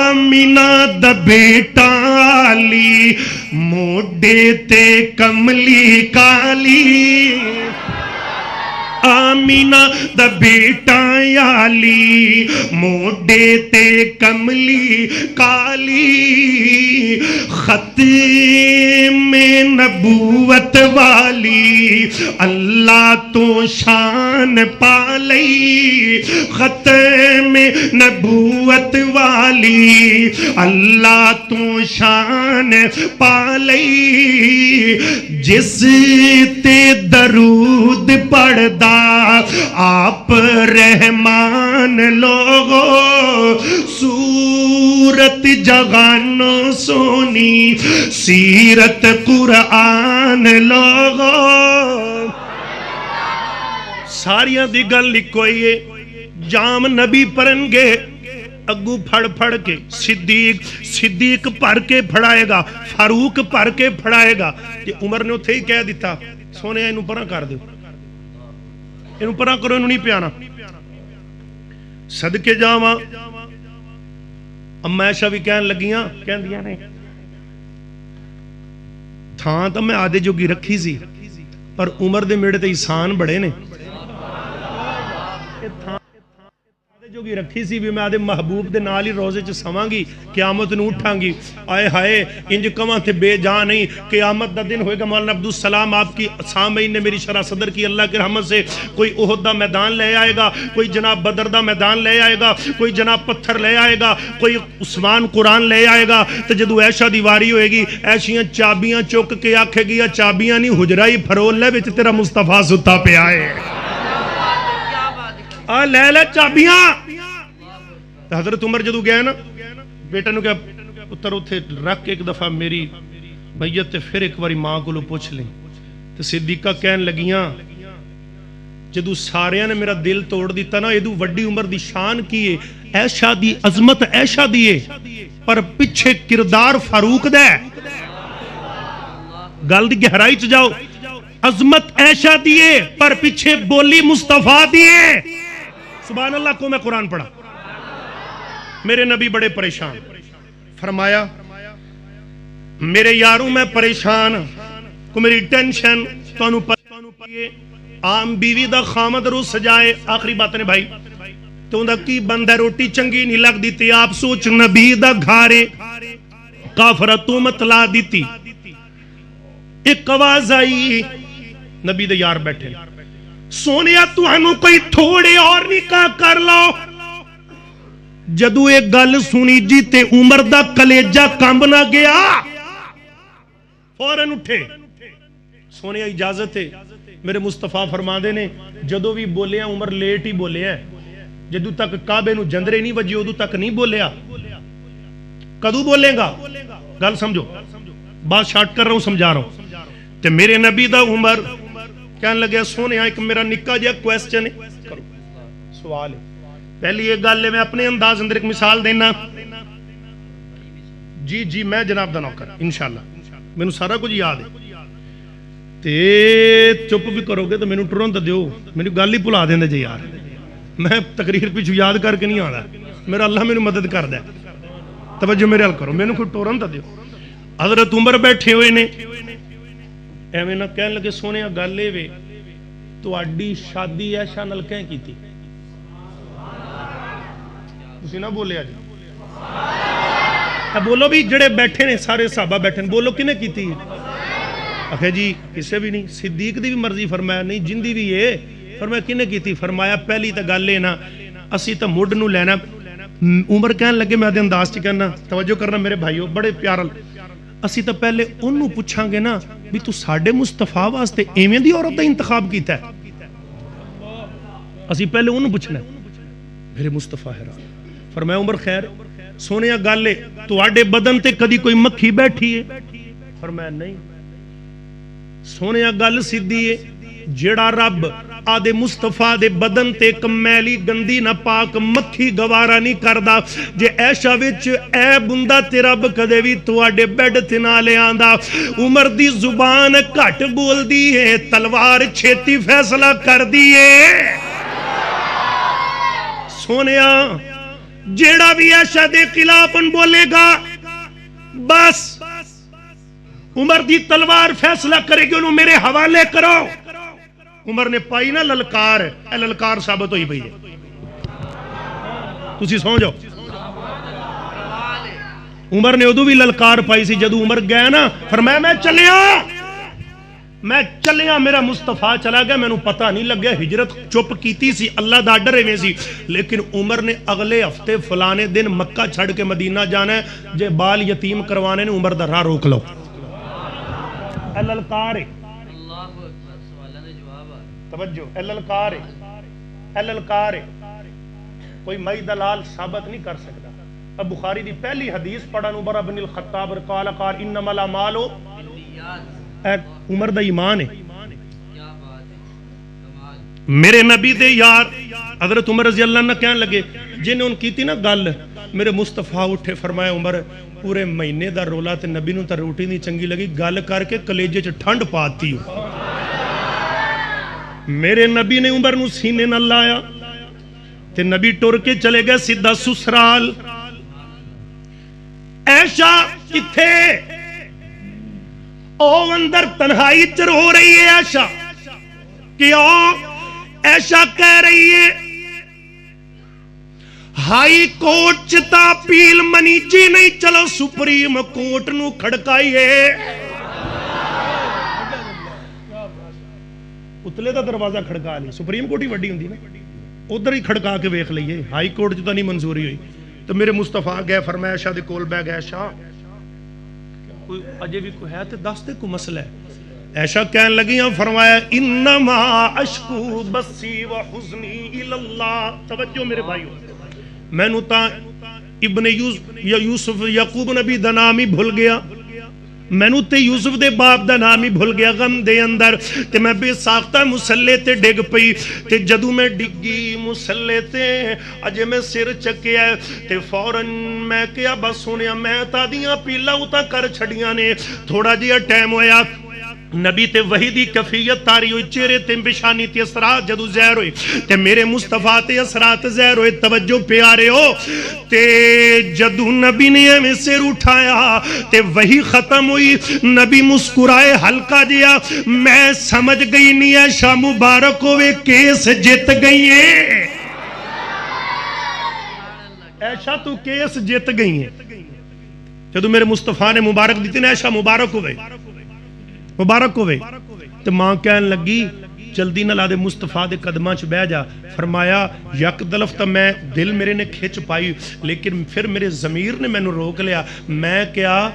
Speaker 1: آمینہ دا بیٹا علی موڈے تے کملی کالی آمینہ دا بیٹا علی موڈے تے کملی کالی ختم نبوت والی اللہ تو شان پالی ختم نبوت والی اللہ تو شان پالی جس تے درود پڑھدا آپ رحمان لوگو سورت جہان سونی سیرت قرآن لوگو ساریاں دی گل لکھوئی ہے جام نبی پرن گے اگو پھڑ پھڑ کے صدیق پھڑ کے پھڑائے گا فاروق پھڑ کے پھڑائے گا یہ عمر نے اتھے ہی کہہ دیتا سونے انہوں پرہ کر دے انہوں پرہ کرو انہوں نہیں پیانا صدقے جاواں اما عائشہ بھی کہن لگیاں کہن دیا نہیں تھان تو میں آدھے جو گی رکھی سی پر عمر دے میڑے تے احسان بڑے نے جو کی رکھی سی بھی میں آدھے محبوب دے نالی روزے چ سواں گی قیامت نو اٹھاں گی آئے ہائے انج کماں تھے بے جان نہیں قیامت دا دن ہوئے گا مولانا عبدالسلام آپ کی سامعین نے میری شرح صدر کی اللہ کے رحمت سے کوئی احد دا میدان لے آئے گا کوئی جناب بدر دا میدان لے آئے گا کوئی جناب پتھر لے آئے گا کوئی عثمان قرآن لے آئے گا تو جدو ایشہ دیواری ہوئے گی ایشیاں چابیاں چوک کے آکھے گی یا چابیاں نہیں حجرائی پھرول لے بچ تیرا مصطفیٰ ستا پہ آئے لے لے چابیاں حضرت عمر جدو گیا نا بیٹا نو کیا اتر اتھے رکھ ایک دفعہ میری میت پھر ایک باری ماں کو لو پوچھ لیں تو صدیقہ کہن لگیاں جدو ساریاں نے میرا دل توڑ دیتا نا ایدو وڈی عمر دی شان کیے ایشہ دی عظمت ایشہ دیے پر پچھے کردار فاروق دے گل دی گہرائی چ جاؤ عظمت ایشہ دیے پر پچھے بولی مصطفیٰ دیے سبحان اللہ کو میں قرآن پڑھا میرے نبی بڑے پریشان فرمایا میرے یاروں میں پریشان کو میری ٹینشن تو عام بیوی دا خامد رو سجائے آخری بات نے بھائی تو اندھا کی بندہ روٹی چنگی نہیں لگ دیتی آپ سوچ نبی دا گھارے کافرتوں مطلع دیتی ایک آواز آئی نبی دا یار بیٹھے سونیا تو ہنو کوئی تھوڑے اور نکاح کر لو جدو ایک گل سنی جی تے عمر دا کلیجہ کمب نہ گیا فوراں اٹھے سونیا اجازت ہے میرے مصطفیٰ فرما دے نے جدو بھی بولے ہیں عمر لیٹ ہی بولے ہیں جدو تک کعبے نو جندرے نہیں وجی ادو تک نہیں بولیا کدو بولے گا گل سمجھو بات شارٹ کر رہا ہوں سمجھا رہا ہوں تے میرے نبی دا عمر کہنے لگے سونے ایک میرا نکا جا کویسچن ہے سوال ہے پہلی ایک گل ہے میں اپنے انداز اندر ایک مثال دینا جی میں جناب دا نوکر انشاءاللہ میں نے سارا کچھ یاد ہے تے چپ بھی کرو گے تو میں نے ٹرون تا دیو میں نے گل ہی پلا دیں دے جی یار میں تقریر پیچھو یاد کر کے نہیں آنا میرا اللہ میں نے مدد کر دے توجہ میرے حل کرو میں نے کوئی ٹورن تا دیو حضرت عمر بیٹھے ہوئے نے ایویں نہ کہنے لگے سونے گل لے وے تو اڈی شادی ایشا نل کہیں کی تھی اسی نہ بولے آج بولو بھی جڑے بیٹھے نے سارے صحابہ بیٹھے نے بولو کنے کی تھی اکھے جی کسے بھی نہیں صدیق دی بھی مرضی فرمایا نہیں جن دی بھی یہ فرمایا کنے کی تھی فرمایا پہلی تا گل لینا اسی تا مڈ نو لینا عمر کہن لگے میں دے انداز چ کہنا توجہ کرنا میرے بھائیو بڑے پیار اسی تو پہلے انہوں پوچھاں گے نا بھی تو ساڈے مصطفیٰ واسطے ایویں دی عورت دا انتخاب کیتا ہے اسی پہلے انہوں پوچھنا میرے مصطفیٰ حیران فرمایا عمر خیر سونیا گل ہے تواڈے بدن تے کدی کوئی مکھی بیٹھی ہے فرمایا نہیں سونیا گل سیدھی ہے جیڑا رب آدے مصطفیٰ دے بدن تے کمیلی گندی نہ پاک مکھی گوارا نہیں کردا جے ایشا وچ اے بندہ تے رب کدے بھی تواڈے بیڈ تے نہ لے آندا عمر دی زبان گھٹ بول دی ہے تلوار چھیتی فیصلہ کر دی ہے سونیا جیڑا بھی ایشا دے خلاف بولے گا بس عمر دی تلوار فیصلہ کرے گی انہوں میرے حوالے کرو عمر نے پائی نا للکار اے للکار ثابت ہوئی بھئی ہے تسی سو جاؤ عمر نے ادو بھی للکار پائی سی جدو عمر گیا نا فرمایا میں چلیا میرا مصطفیٰ چلا گیا میں نے پتہ نہیں لگ گیا ہجرت چپ کیتی سی اللہ دا ڈرے میں سی لیکن عمر نے اگلے ہفتے فلانے دن مکہ چھڑ کے مدینہ جانا ہے جے بال یتیم کروانے نے عمر دا راہ روک لو للکار توجہ للکار کوئی مئی دلال ثابت نہیں کر سکتا اب بخاری دی پہلی حدیث پڑھا عمر بن الخطاب قال انما الاعمال عمر دا ایمان ہے میرے نبی دے یار حضرت عمر رضی اللہ عنہ کہنے لگے جنہیں ان کی تھی نا گل میرے مصطفیٰ اٹھے فرمایا عمر پورے مہینے دا رولا تے نبی نوں تے روٹی نہیں چنگی لگی گل کر کے کلیجے چ ٹھنڈ پاتی میرے نبی نے عمر نوں سینے نہ لایا تے نبی ٹر کے چلے گئے سیدھا سسرال ایشا کتھے او اندر تنہائی چ رو رہی ہے ایشا کیوں ایشا کہہ رہی ہے ہائی کورٹ چتا پیل منیجی نہیں چلو سپریم کورٹ نو کھڑکائیے اتلے دا دروازہ کھڑکا لی سپریم کورٹ ہی وڈی ہوندی نا ادھر ہی کھڑکا کے ویکھ لئیے ہائی کورٹ چتا نہیں منظوری ہوئی تو میرے مصطفیٰ گئے فرمایا شاہ دے کول بے گئے شاہ کوئی اجے بھی کوئی ہے تے دس دے کوئی مسئلہ ہے ایشا کہنے لگی ہیں فرمایا انما اشکو بسی و حزنی الاللہ توجہ میرے بھائیو میں نو تا ابن یوسف یعقوب نبی دا نام ہی بھول گیا میں نو تے یوسف دے باپ دا نام ہی بھول گیا غم دے اندر تے میں بے ساختہ مسلے تے ڈگ پئی تے جدو میں ڈگی مسلے تے اجے میں سر چکیا تے فوراں میں کیا بس سنیا میں تا دیاں پیلا اتا کر چھڑیاں نے تھوڑا جیا ٹائم ہویا نبی تے وحی دی کفیت تاری ہوئی چہرے تے بشانی تے اثرات جدو زہر ہوئی تے میرے مصطفیٰ تے اثرات زہر ہوئے توجہ پیارے ہو تے جدو نبی نے ہمیں سر اٹھایا تے وحی ختم ہوئی نبی مسکرائے ہلکا دیا میں سمجھ گئی نہیں ہے شاہ مبارک ہوئے کیس جت گئی ہے ایشا تو کیس جت گئی ہے جدو میرے مصطفیٰ نے مبارک دیتی نا ایشا مبارک ہوئے مبارک ہوئے تو ماں کہن لگی جلدی نہ لادے مصطفیٰ دے قدماں چ بہ جا فرمایا یک دلف تا میں دل میرے نے کھچ پائی لیکن پھر میرے ضمیر نے میں نے روک لیا میں کیا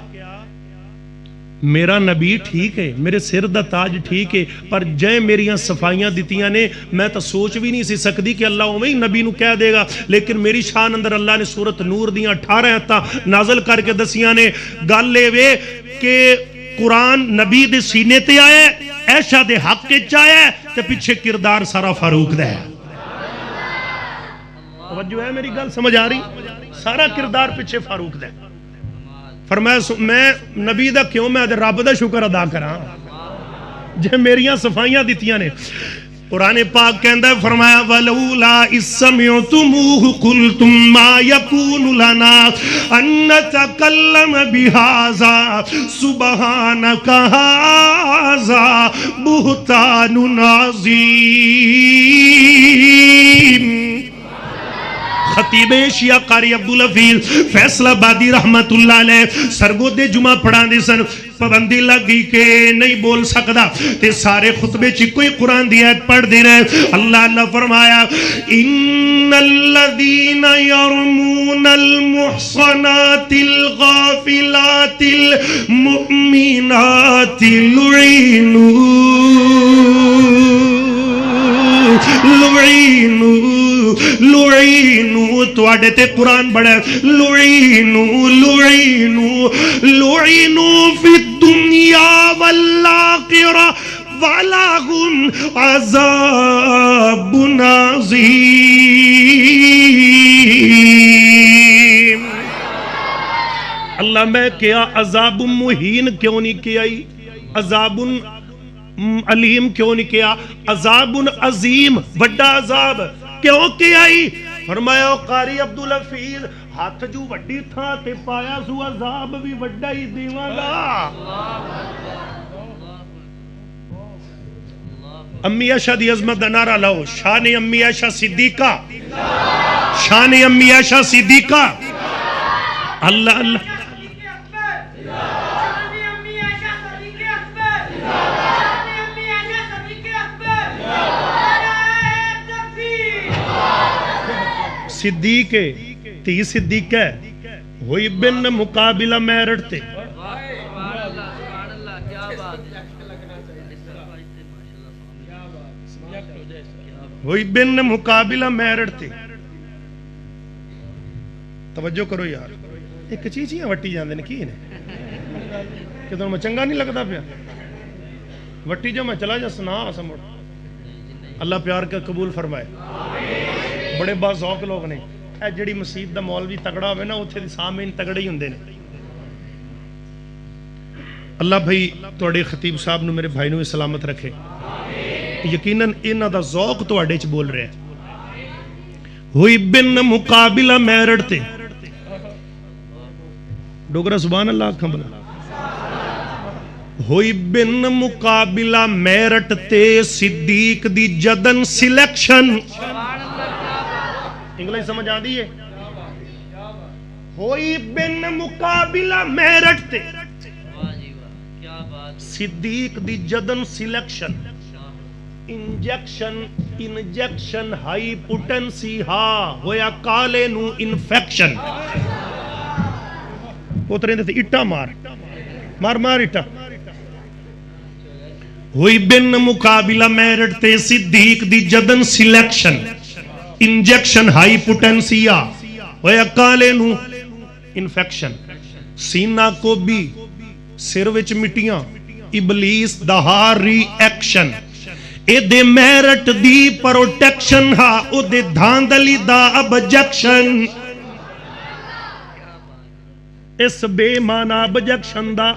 Speaker 1: میرا نبی ٹھیک ہے میرے سر دا تاج ٹھیک ہے پر جے میریاں صفائیاں دیتیاں نے میں تا سوچ بھی نہیں سی سکتی کہ اللہ ہی نبی نو کہہ دے گا لیکن میری شان اندر اللہ نے سورت نور دیاں 18 آیتاں نازل کر کے دسیاں نے گل لے وے کہ قرآن نبی دے سینے تے آئے ایشا دے حق کے چاہے تے پیچھے کردار سارا فاروق دے توجہ ہے میری گل سمجھ آ رہی سارا کردار پیچھے فاروق دے فرمایا میں نبی دا کیوں میں رب دا شکر ادا کراں جے میریاں صفائیاں دیتیاں نے قرآن پاک کہندہ ہے فرمایا وَلَوْلَا اِسَّمِعْتُمُوهُ قُلْتُمْ مَا يَكُونُ لَنَا أَن نَّتَكَلَّمَ بِهَذَا سُبْحَانَكَ هَذَا بُهْتَانٌ عَظِيمٌ خطیب ایشیا قاری عبدالحفیظ فیصل آبادی رحمت اللہ علیہ سرگودے جمعہ پڑھا دے سن پابندی لگ گئی کہ نہیں بول سکتا تے سارے خطبے چ کوئی قرآن دی آیت پڑھ دے رہے اللہ فرمایا ان الذین یرمون المحصنات الغافلات المؤمنات لعینو تواڈے تے قرآن بڑھے لعینو فی الدنیا والآخرہ وَلَهُمْ عَذَابٌ عَظِيمٌ اللہ میں کیا عذاب مہین کیوں نہیں کیا عذاب علیم کیوں نہیں کیا عذاب عظیم بڑا عذاب کیوں کیا فرمایا قاری عبدالحفیظ ہاتھ جو وڈی تھا تے پایا سو عذاب بھی وڈا ہی دیواں گا امی عائشہ دی عظمت دا نعرہ لاؤ شان امی عائشہ صدیقہ شان امی عائشہ صدیقہ اللہ اللہ صدیق تی صدیق ہے ہوئی بن مقابلہ میرٹ تے ہوئی بن مقابلہ میرٹ تھی توجہ کرو یار ایک چیزیاں وٹی جاندے نے کی نے کہ تمہیں چنگا نہیں لگتا پیا وٹی جو میں چلا جا سنا سمجھ اللہ پیار کا قبول فرمائے بڑے باذوق لوگ نے اے جڑی مسجد دا مولوی تگڑا ہوئے نا اتھے دی سامعین تگڑے ہی ہوندے نے اللہ بھائی توڑے خطیب صاحب نو میرے بھائی نو سلامت رکھے یقیناً انہاں دا ذوق تواڈے چ بول رہے ہیں ہوئی بن مقابلہ میرٹ تے ڈوگرا سبحان اللہ آکھاں بلا ہوئی بن مقابلہ میرٹ تے صدیق دی جدن سلیکشن انگلش سمجھ آ دی ہے ہوئی بن مقابلہ میرٹ تے صدیق دی جدن سلیکشن انجیکشن ہائی پوٹنسی ہاں ہویا کالے نو انفیکشن پوترین دیتے اٹا مار اٹا ہوئی بن مقابلہ میرٹ تے صدیق دی جدن سلیکشن انجیکشن ہائی پوٹنسی ہویا کالے نو انفیکشن سینہ کو بھی سر وچ مٹیاں ابلیس دہار ری ایکشن اے دے میرٹ دی پروٹیکشن ہا او دے دھاندلی دا ابجیکشن اس بے معنی ابجیکشن دا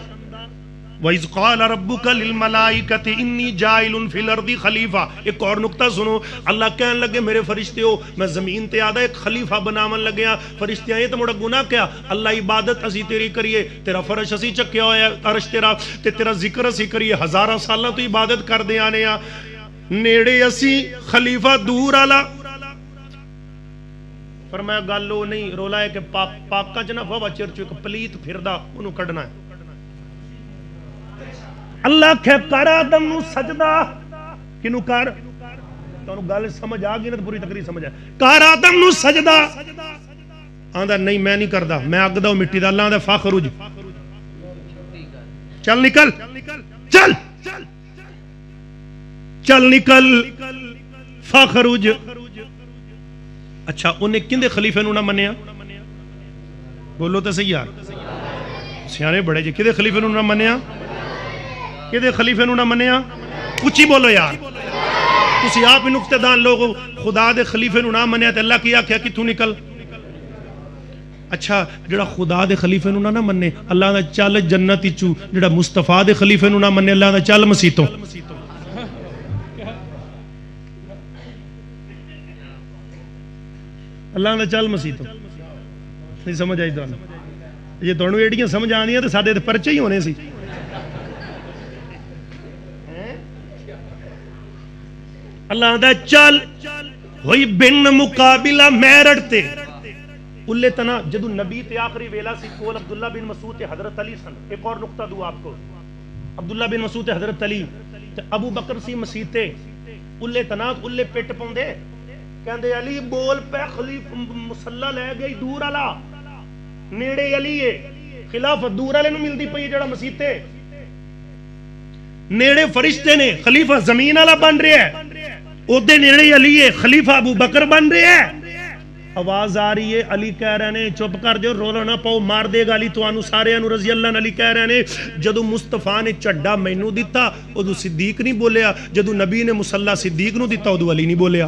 Speaker 1: وَإِذْ قَالَ رَبُّكَ لِلْمَلَائِكَةِ إِنِّي جَاعِلٌ فِي الْأَرْضِ خلیفہ ایک اور نکتہ سنو اللہ کہنے لگے میرے فرشتے ہو میں زمین تے آدھا ایک خلیفہ بنامن لگیا فرشتے آئے تو مڑا گناہ کیا اللہ عبادت اسی تیری کریے تیرا فرش اسی چکیا ہویا عرش تیرا ذکر اسی کریے ہزارہ سالہ تو عبادت کر دے آنے نیڑے اسی خلیفہ دور آلا فرمایا گالو نہیں رولا ہے کہ پاکا جنا فوا چرچو ایک پلیت پھردہ انہوں کڑنا ہے اللہ کہے کر آدم نو سجدہ کنو کر تو انہوں گالے سمجھ آگئی نا تو پوری تقریر سمجھ آئے کر آدم نو سجدہ آندھا نہیں میں نہیں کردہ میں آگ دا مٹی دا اللہ آندھا فاخروج چل نکل چل نکل فاخروج اچھا انہیں کندے خلیفے نو نہ منیا بولو تو صحیح یار سیانے بڑے جی کدے خلیفے نو نہ منیا کدے خلیفے نو نہ منیا کچھ ہی بولو یار تسی آپ ہی نقطہ دان لوگ خدا دے خلیفے نو نہ منیا تے اللہ کیا کہ تو نکل اچھا جڑا خدا دے خلیفے نو نہ مننے اللہ دا چل جنت چو جڑا مصطفیٰ دے خلیفے نو نہ مننے اللہ دا چل مسیتوں اللہ دا چل مسیتوں نہیں سمجھ آئی دونوں یہ دونوں ایڈیاں سمجھ آنی ہیں تو سادے تے پرچے ہی ہونے سی اللہ دا چل ہوئی بن مقابلہ میرٹ تے اُلے تنا جدو نبی تے آخری ویلا سی کول عبداللہ بن مسعود تے حضرت علی سن. ایک اور نقطہ دوں آپ کو, عبداللہ بن مسعود تے حضرت علی تے ابو بکر سی مسیح تے اُلے تنا اُلے پٹ پوندے کہندے علی بول پہ خلیف مصلی لے گئی دور والا نیڑے علی ہے خلافت دور والے نو ملدی پئی جڑا مسیح تے نیڑے فرشتے نے خلیفہ زمین والا بن رہا ہے اودے نیڑے علی ہے خلیفہ ابو بکر بن رہا ہے. آواز آ رہی ہے علی کہہ رہے نے چپ کر جو رولا نہ پاؤ مار دے گا علی تو سارے رضی اللہ عنہ. علی کہہ رہے نے جدو مصطفیٰ نے چڈا مینوں دیتا ادو صدیق نہیں بولیا, جدو نبی نے مصلی صدیق نو دیتا ادو علی نہیں بولیا.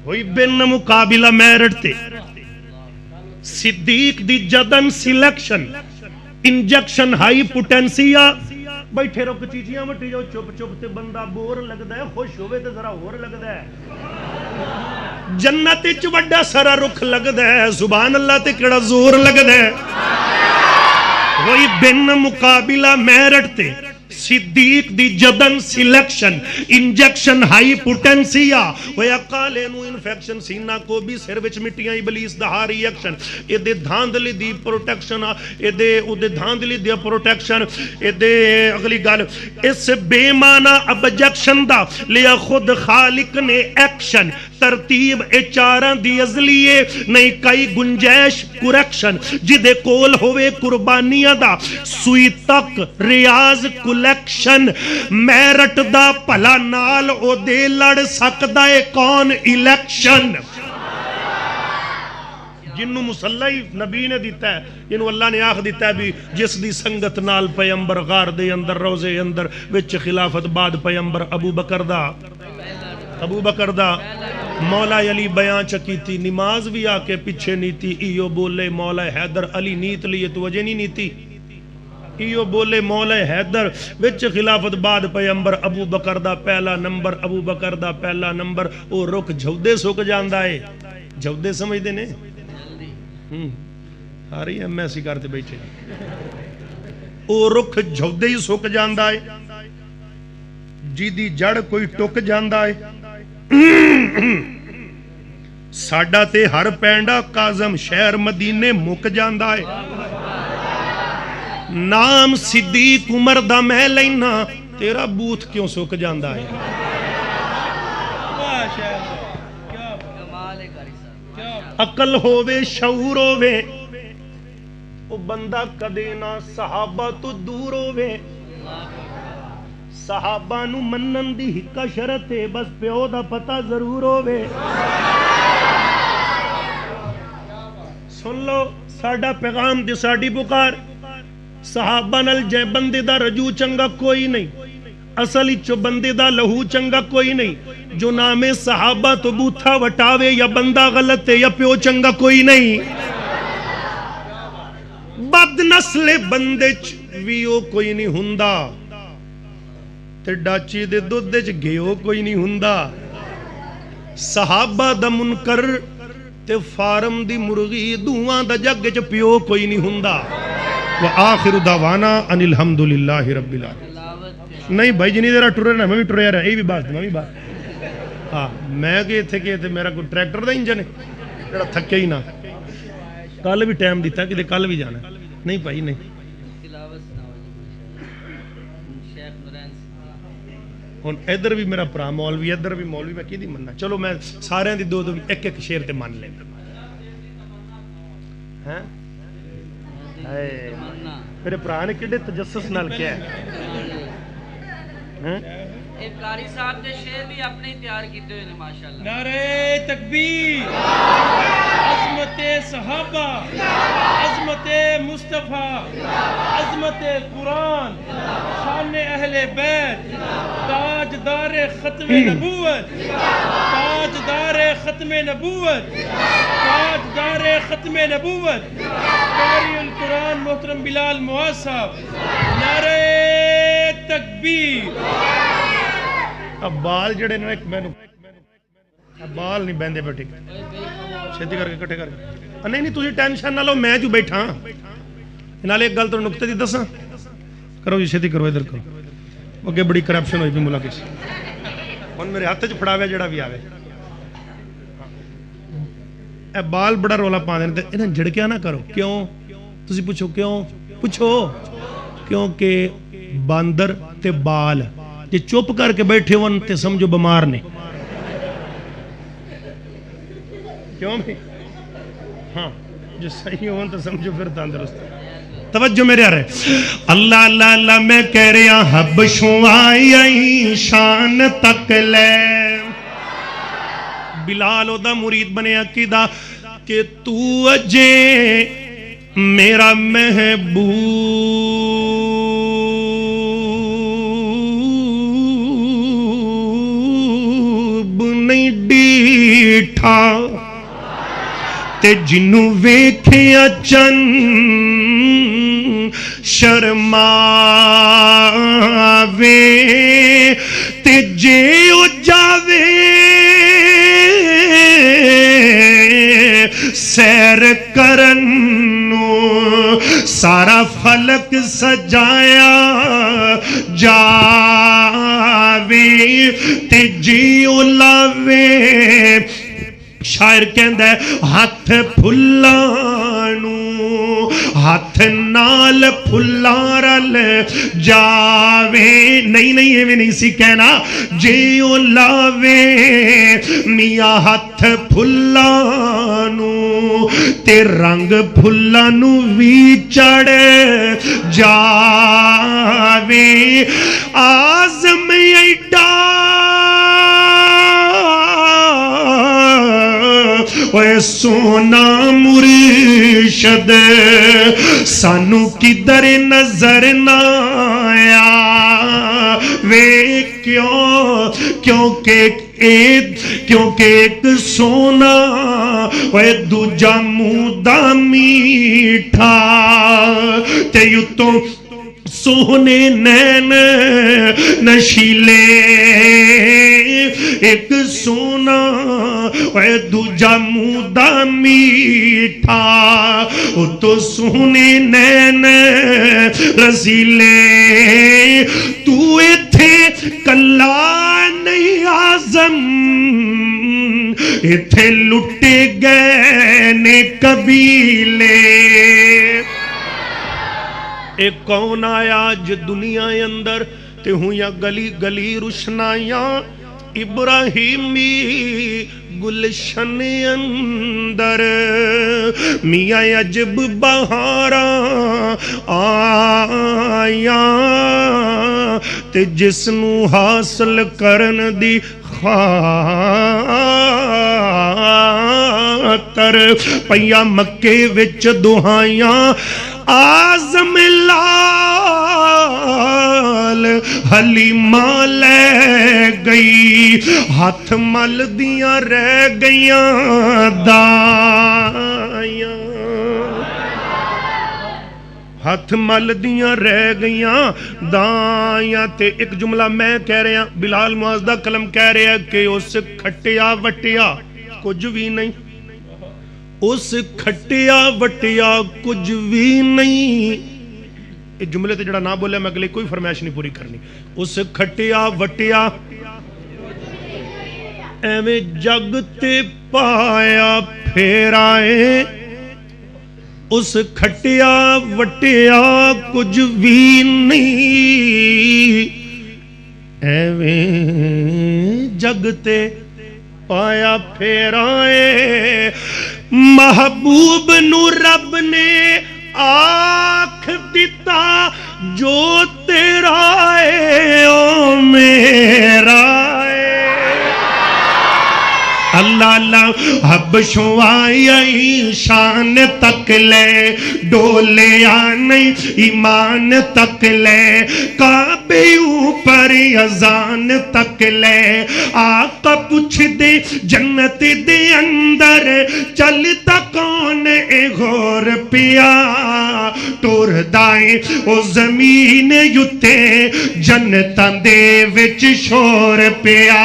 Speaker 1: ہوئی بن مقابلہ میرٹ تے صدیق دی جدن سلیکشن انجیکشن ہائی پوٹینسیا بیٹھے رکھ چیزیاں وٹی جو چپ چپ تے بندہ بور لگدا ہے, خوش ہوئے تے ذرا ہور لگدا ہے. جنت وچ وڈا سارا رخ لگدا ہے, سبحان اللہ تے کیڑا زور لگدا ہے. وہی بن مقابلہ میرٹ تے صدیق دی جدن سلیکشن انجیکشن ہائی پوٹینسیا ویا کالے نو انفیکشن سینہ کو بھی سر وچ مٹیاں ابلیس دا ہا ریئیکشن اے دے دھاندلی دی پروٹیکشن اے دے دھاندلی دی پروٹیکشن اے دے اگلی گل اس بے معنی ابجیکشن دا لیا خود خالق نے ایکشن ترتیب اے چاراں دی ازلیے نہیں کئی گنجائش کریکشن جدے کول ہوئے قربانیاں دا سوئی تک ریاض کلیکشن میرٹ دا پلا نال او دے لڑ سکدا اے کون الیکشن. جنوں مصلی نبی نے دیتا ہے جنوں اللہ نے آخ دیتا ہے بھی جس دی سنگت نال پیمبر غار دے اندر روزے اندر وچ خلافت بعد پیمبر ابو بکر دا مولا علی بیان چکی تھی نماز بھی آ کے پیچھے نیتی ایو بولے مولا حیدر علی نیت لیے تو وجہ نہیں نیتی ایو بولے مولا حیدر وچ خلافت بعد پیمبر ابو بکر دا پہلا نمبر ابو بکر دا پہلا نمبر او رک جھودے سک جاندا ہے جھودے سمجھ دے نے آ رہی ہے میں سی کرتے بیٹھے او رک جھودے ہی سک جاندا ہے جی دی جڑ کوئی ٹک جاندا ہے ساڈا تے ہر پینڈا کاظم شہر مدینے مک جاندا ہے نام صدیق عمر دا میں لینا تیرا بوتھ کیوں سک جاندا ہے عقل ہووے شعور ہووے او بندہ کدے نہ صحابہ تو دور ہووے صحابہ نو منن دی ہکا شرط ہے بس پیو دا پتہ ضرور ہووے سن لو ساڈا پیغام تے ساڈی پکار صحابہ نال جے بندے دا رجوع چنگا کوئی نہیں اصل چو بندے دا لہو چنگا کوئی نہیں جو نام صحابہ تو بوتھا وٹاوے یا بندہ غلط ہے یا پیو چنگا کوئی نہیں بد نسل بندے ویو کوئی نہیں ہوندا تے ڈاچی دے دودھ وچ گھیو کوئی نہیں ہوندا صحابہ دا منکر تے فارم دی مرغی دوواں دا جگ وچ پیو کوئی نہیں ہوندا وآخر دعوانا ان الحمدللہ رب العالمین. نہیں بھائی جنی دیرہ ٹرے رہا میں بھی ٹرے رہا یہ بھی بات میں بھی بات میں کہ تھے میرا کوئی ٹریکٹر دا انجن ہے جڑا تھکے ہی نہ کل بھی ٹائم دیتا کہ کل بھی جانا نہیں بھائی نہیں ہن ادھر بھی میرا پرا مولوی ادھر بھی مولوی میں کی دی مننا چلو میں سارے دی دو ایک ایک شیر تے مان لینا ہیں میرے پرا نے کڈے تجسس نال کیا ہے
Speaker 2: ایک قاری صاحب دے شعر بھی اپنے تیار کیتے ہوئے نے ماشاءاللہ.
Speaker 3: نعرہ تکبیر عظمت صحابہ عظمت مصطفیٰ عظمت قرآن شان اہل بیت تاجدار ختم نبوت تاجدار ختم نبوت تاجدار ختم نبوت قاری القرآن محترم بلال معاذ صاحب. نعرہ تکبیر.
Speaker 1: اب بال جڑے نے میں بال نہیں بہندے بیٹھے چھتی کر کے کٹھے کر کے نہیں تسی ٹینشن نہ لو میں جو بیٹھا نال ایک گل تو نقطے دی دساں کرو جی چھتی کرو ادھر کرو اگے بڑی کرپشن ہوئی پی ملک وچ ہن میرے ہاتھ وچ پھڑاوے جڑا بھی آوے ਇਹ ਬਾਲ ਬੜਾ ਰੌਲਾ ਪਾਉਂਦੇ ਨੇ ਤੇ ਇਹਨਾਂ ਝਿੜਕਿਆ ਨਾ ਕਰੋ। ਕਿਉਂ? ਤੁਸੀਂ ਪੁੱਛੋ ਕਿਉਂ? ਪੁੱਛੋ। ਕਿਉਂਕਿ ਬਾਂਦਰ ਤੇ ਬਾਲ ਜੇ ਚੁੱਪ ਕਰਕੇ ਬੈਠੇ ਹੋਣ ਤੇ ਸਮਝੋ ਬਿਮਾਰ ਨੇ। ਕਿਉਂ ਵੀ? ہاں جو صحیح ہوں تو سمجھو پھر تندرست۔ توجہ میرے آ رہے اللہ اللہ اللہ میں کہہ رہا حبشوں آئی شان تک لے۔ بلال دا مرید بنے عقیدہ کہ تو اجے میرا محبوب نہیں ڈیٹھا تے جنوں ویکھیا چن شرماوے تے جے او جاوے سیر کرن نو سارا فلک سجایا جاوے تے جے او لاوے۔ شاعر کہندا ہے ہاتھ پھلانو ہاتھ نال پھلا رل جاوے۔ نہیں نہیں ایویں نہیں سی کہنا، جے او لاوے میاں ہاتھ پھلانو تے رنگ پھلانو وی چڑھ جاوے۔ آزم ایڈا اے سونا مرشد سانو کدھر نظر نہ آیا وے کیوں؟ کیونکہ ایک سونا اے دوجا مودا میٹھا تے یوں تو سونے نین نشیلے ایک سونا اے دوجا مودا میٹھا او تو سونے نین رسیلے۔ تو ایتھے کلا نہیں آزم ایتھے لٹے گئے نے قبیلے۔ ایک کون آیا جو دنیا اندر تے ہوں یا گلی گلی روشنائیاں ابراہیمی گلشن اندر میاں عجب بہاراں آیاں تے جس نو حاصل کرن دی خاطر پیا مکے وچ دہائیاں آزم لال حلیمہ لے گئی ہاتھ مل دیاں رہ گئیاں دائیاں ہاتھ مل دیاں رہ گئیاں دائیاں۔ تے ایک جملہ میں کہہ رہا بلال معاذ دا کلم کہہ رہا کہ اس کھٹیا وٹیا کچھ بھی نہیں، اس کھٹیا وٹیا کچھ بھی نہیں۔ اس جملے تے جڑا نہ بولے میں اگلے کوئی فرمائش نہیں پوری کرنی۔ اس کھٹیا وٹیا ایویں جگ تے پایا پھیرائے، اس کھٹیا وٹیا کچھ بھی نہیں، ایویں جگ تے پایا پھیرائے۔ محبوب نو رب نے آنکھ دیتا جو تیرا ہے او میرا ہے۔ اللہ اللہ حبشوں آئی شان تک لے ڈولے آنے ایمان تک لے کعبے اوپر اذان تک لے آقا پوچھ دے جنت دے اندر چلتا کون اے غور پیا ٹور دائیں او زمین یوتے جنتاں دے وچ شور پیا۔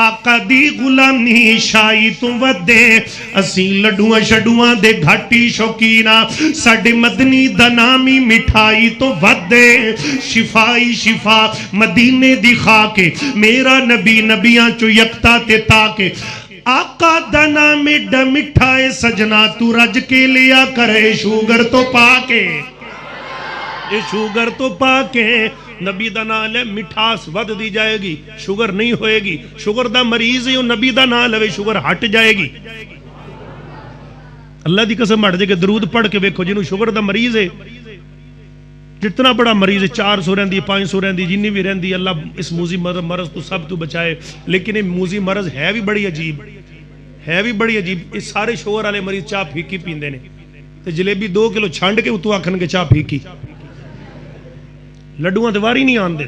Speaker 1: آقا دی غلامی شائی تو ودے اسی لڈوਆਂ شڈوਆਂ دے گھاٹی شوقینا ساڈے مدنی دا نامی مٹھائی تو ودے شفائی شفا مدینے دی خاکے میرا نبی نبیاں چو یکتا تے تاکے آقا دا نام ایڈا مٹھائے سجنا تو رج کے لیا کرے شوگر تو پاکے شوگر تو پاکے نبی دا نام لے مٹھاس ود دی جائے گی شوگر نہیں ہوئے گی شوگر دا مریض ہے نبی دا نام لے شوگر ہٹ جائے گی اللہ دی قسم ہٹ جائے کہ درود پڑھ کے ویکھو جنہوں شوگر دا مریض ہے جتنا بڑا مریض ہے 400 رہن دی 500 رہن دی جنی بھی رہن دی اللہ اس موزی مرض تو سب تو بچائے لیکن یہ موزی مرض ہے بھی بڑی عجیب اس سارے شوگر والے مریض چاہ پھیکی پیندے نے تے جلیبی 2 کلو چھانڈ کے اتو آکھن کے چاہ پھیکی لڈوਆਂ دواری نہیں آن دے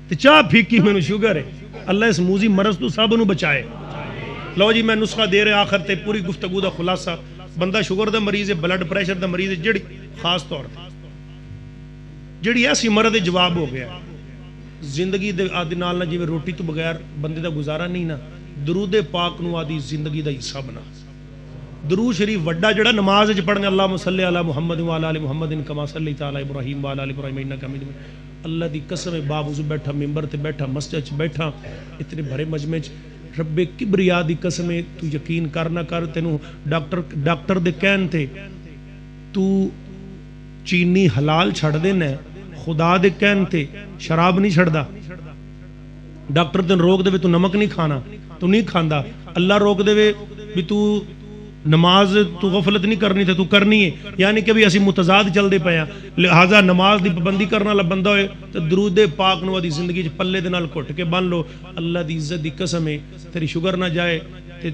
Speaker 1: تے چاہ پھیکی میں شوگر ہے اللہ اس موزی مرض تو سب نو بچائے لو جی میں نسخہ دے رہے آخر تے پوری گفتگو دا خلاصہ بندہ شوگر دا مریض ہے بلڈ پریشر دا مریض ہے جڑی خاص طور جڑی ایسی مرض جواب ہو گیا زندگی دے آدھی نال نہ جیوے روٹی تو بغیر بندے دا گزارا نہیں نا درود پاک نو آدھی زندگی دا حصہ بنا درود شریف وڈا جڑا نماز وچ پڑھنے اللہم صلی علی محمد وعلی آل محمد کما صلیت علی ابراہیم وعلی آل ابراہیم انک حمید مجید اللہ دی قسم باوضو بیٹھا ممبر تے بیٹھا مسجد چ بیٹھا اتنے بھرے مجمع چ رب کبریا دی قسم تو یقین کر نہ کر تینوں ڈاکٹر دے کہن تے تو چینی حلال چھڑ دینا ہے خدا دے کہن تے شراب نہیں چھڑدا ڈاکٹر تین روک دے تو نمک نہیں کھانا تو نہیں کھاندا اللہ روک دے بھی تو نماز تو غفلت نہیں کرنی تھے تو کرنی ہے یعنی کہ بھی اسی متضاد چل دے پیا لہذا نماز دی پابندی کرنا والا بندہ ہوئے تو درود پاک نو دی زندگی پلے دے نال گھٹ کے بن لو اللہ دی عزت دی قسم ہے تیری شوگر نہ جائے تے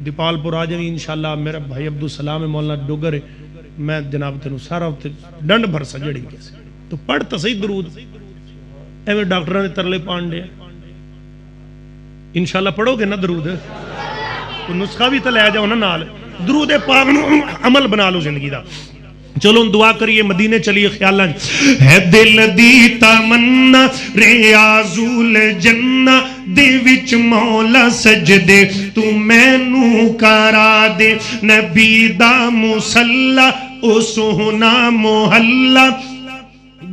Speaker 1: دیپال پور آ جائیں انشاءاللہ میرا بھائی عبدالسلام مولانا ڈوگر ہے میں جناب تینوں سارا ڈنڈ بھر سا جڑی تو پڑھ تو صحیح درود ایویں ڈاکٹراں نے ترلے پان دے انشاءاللہ پڑھو گے نا درود نسخہ بھی تو لے جاؤ نا نال درود پاک نو عمل بنا لو زندگی دا چلو دعا کریے مدینے چلیے خیال ہے دل دی تمنا ریاض الجنہ دے وچ مولا سجدے تو مینوں کرا دے نبی دا مصلی او سوہنا محلہ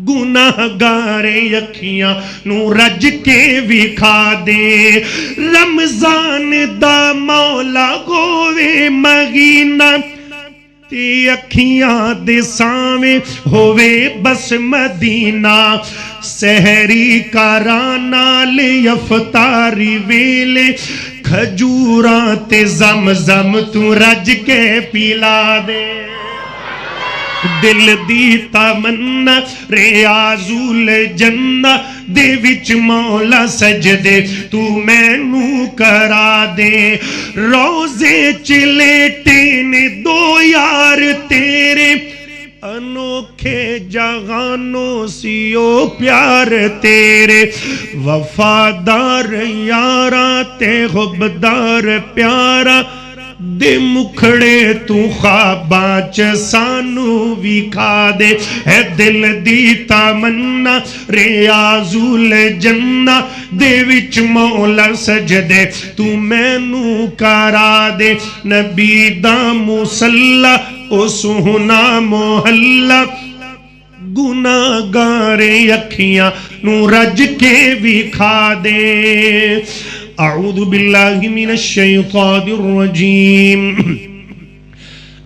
Speaker 1: گناہگارے اکھیاں نو رج کے وکھا دے رمضان دا مولا ہووے مہینہ تے اکھیاں دے سامنے ہووے بس مدینہ سحری کرانا لے افطاری ویلے کھجوراں تے زمزم تو رج کے پلا دے دل دی تمنا ریاض الجنہ دے وچ مولا سجدے تو مینوں کرا دے روزے چ لیٹے نے دو یار تیرے انوکھے جہانوں سیو پیار تیرے وفادار یاراں تے غبدار پیارا دے مکھڑے تو خواباں چ سانو وکھا دے اے دل دی تمنا ریاض الجنہ دے وچ مولا سجدے تو مینوں کرا دے نبی دا مصلی او سوہنا محلہ گناہگارے اکھیاں نو رج کے وکھا دے اعوذ باللہ من الشیطان الرجیم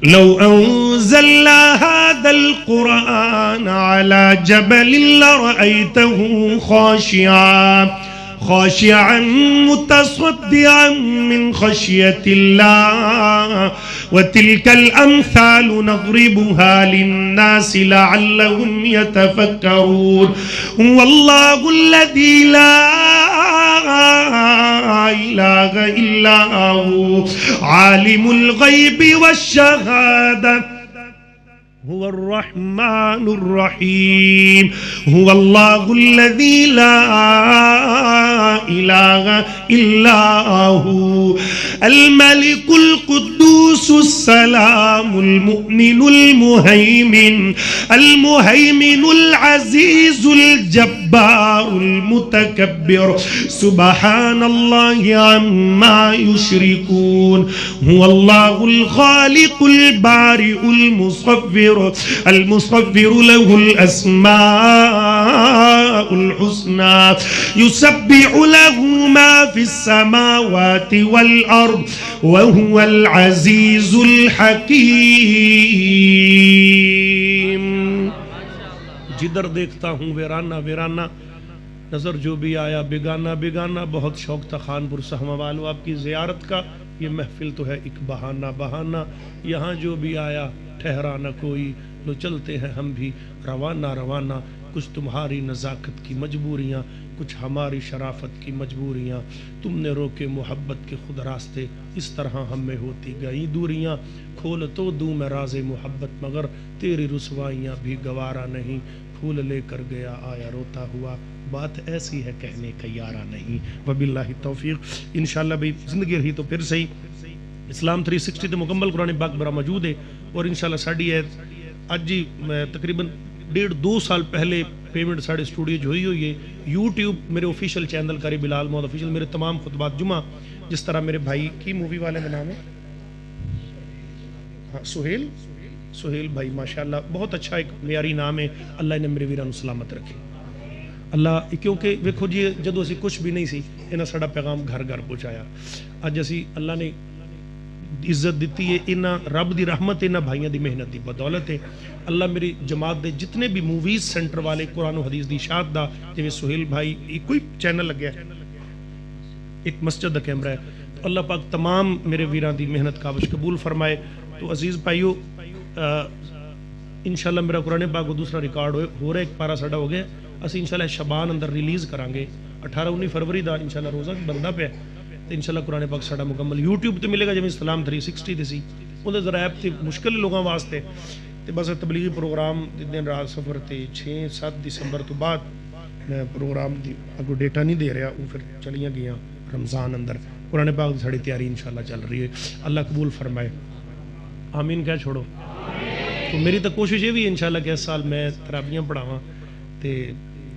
Speaker 1: لو انزلنا هذا القرآن على جبل لرأيته خاشعا متصدعا من خشية الله وتلك الأمثال نضربها للناس لعلهم يتفكرون والله الذي لا إله إلا هو عالم الغيب والشهادة هو الرحمن الرحيم هو الله الذي لا إله إلا هو الملك القدوس السلام المؤمن المهيمن العزيز الجبار المتكبر سبحان الله عما يشركون هو الله الخالق البارئ المصور له الأسماء الحسنى يسبح له ما في السماوات والأرض وهو العزيز الحكيم جدھر دیکھتا ہوں ویرانہ ویرانہ نظر جو بھی آیا بیگانہ بیگانہ بہت شوق تھا خانپور سہما والو آپ کی زیارت کا یہ محفل تو ہے ایک بہانہ بہانہ یہاں جو بھی آیا ٹھہرا نہ کوئی لو چلتے ہیں ہم بھی روانہ روانہ کچھ تمہاری نزاکت کی مجبوریاں کچھ ہماری شرافت کی مجبوریاں تم نے روکے محبت کے خود راستے اس طرح ہم میں ہوتی گئی دوریاں کھول تو دوں میں راز محبت مگر تیری رسوائیاں بھی گوارا نہیں پھول لے کر گیا آیا روتا ہوا بات ایسی ہے کہنے کا یارہ نہیں وباللہ توفیق انشاءاللہ بھئی زندگی رہی تو پھر صحیح اسلام 360 تے مکمل قرآن پاک برا موجود ہے اور انشاءاللہ ساڑی ہے آج جی تقریباً 1.5-2 سال پہلے پیمنٹ ساڑے اسٹوڈیو جو ہوئی ہے یوٹیوب میرے آفیشیل چینل کاری بلال محمد آفیشیل میرے تمام خطبات جمعہ جس طرح میرے بھائی کی مووی والے میں نام ہے سہیل بھائی ماشاءاللہ بہت اچھا ایک معیاری نام ہے اللہ نے میرے ویران سلامت رکھے اللہ کیونکہ ویکھو جی جدو اسی کچھ بھی نہیں سی انہاں ساڑا پیغام گھر گھر پہنچایا اج اسی اللہ نے عزت دیتی ہے انہاں رب دی رحمت انہاں بھائیاں دی محنت دی بدولت ہے اللہ میری جماعت دے جتنے بھی موویز سینٹر والے قرآن و حدیث دی اشاعت دا جو سہیل بھائی ایک کوئی چینل لگیا ہے ایک مسجد دا کیمرہ ہے تو اللہ پاک تمام میرے ویران دی محنت کابش قبول فرمائے تو عزیز بھائیو انشاءاللہ میرا قرآن پاک کو دوسرا ریکارڈ ہو رہا ہے ایک پارا ساڑا ہو گیا اسی انشاءاللہ شبان اندر ریلیز کرانگے 18-19 فروری دا انشاءاللہ روزہ بندہ پہ تو انشاءاللہ قرآن پاک ساڑا مکمل یوٹیوب تے ملے گا جب اسلام 360 تے سی اندھے ذرا ایپ تے مشکل لوگاں واسطے تے بس تبلیغی پروگرام دن رات سفر تے 6-7 دسمبر تو بعد میں پروگرام اگو ڈیٹا نہیں دے رہا وہ پھر چلیاں گیا رمضان اندر قرآن پاک دی ساڑی تیاری انشاءاللہ چل رہی ہے اللہ قبول فرمائے آمین کہہ چھوڑو تو میری تو کوشش یہ بھی انشاءاللہ کہ اس سال میں تراویحاں پڑھاواں تے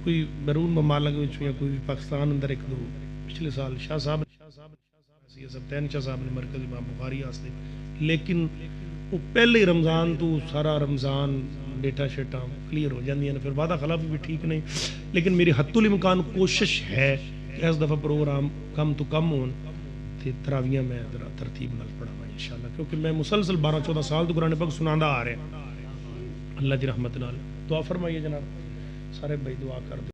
Speaker 1: کوئی بیرون ممالک یا کوئی پاکستان اندر ایک دو پچھلے سال شاہ صاحب سبتین شاہ صاحب نے مرکز امام بخاری آستے لیکن وہ پہلے رمضان تو سارا رمضان ڈیٹا شیٹا کلیئر ہو جاندی ہیں پھر وعدہ خلاف بھی ٹھیک نہیں لیکن میری حتی الامکان کوشش ہے کہ اس دفعہ پروگرام کم تو کم ہون تے تراویحاں میں ترتیب نال پڑھاواں انشاءاللہ کیونکہ میں مسلسل 12-14 سال تو قرآن پاک سناندہ آ رہے ہیں اللہ دی رحمت نال دعا فرمائیے جناب سارے بھائی دعا کر دیں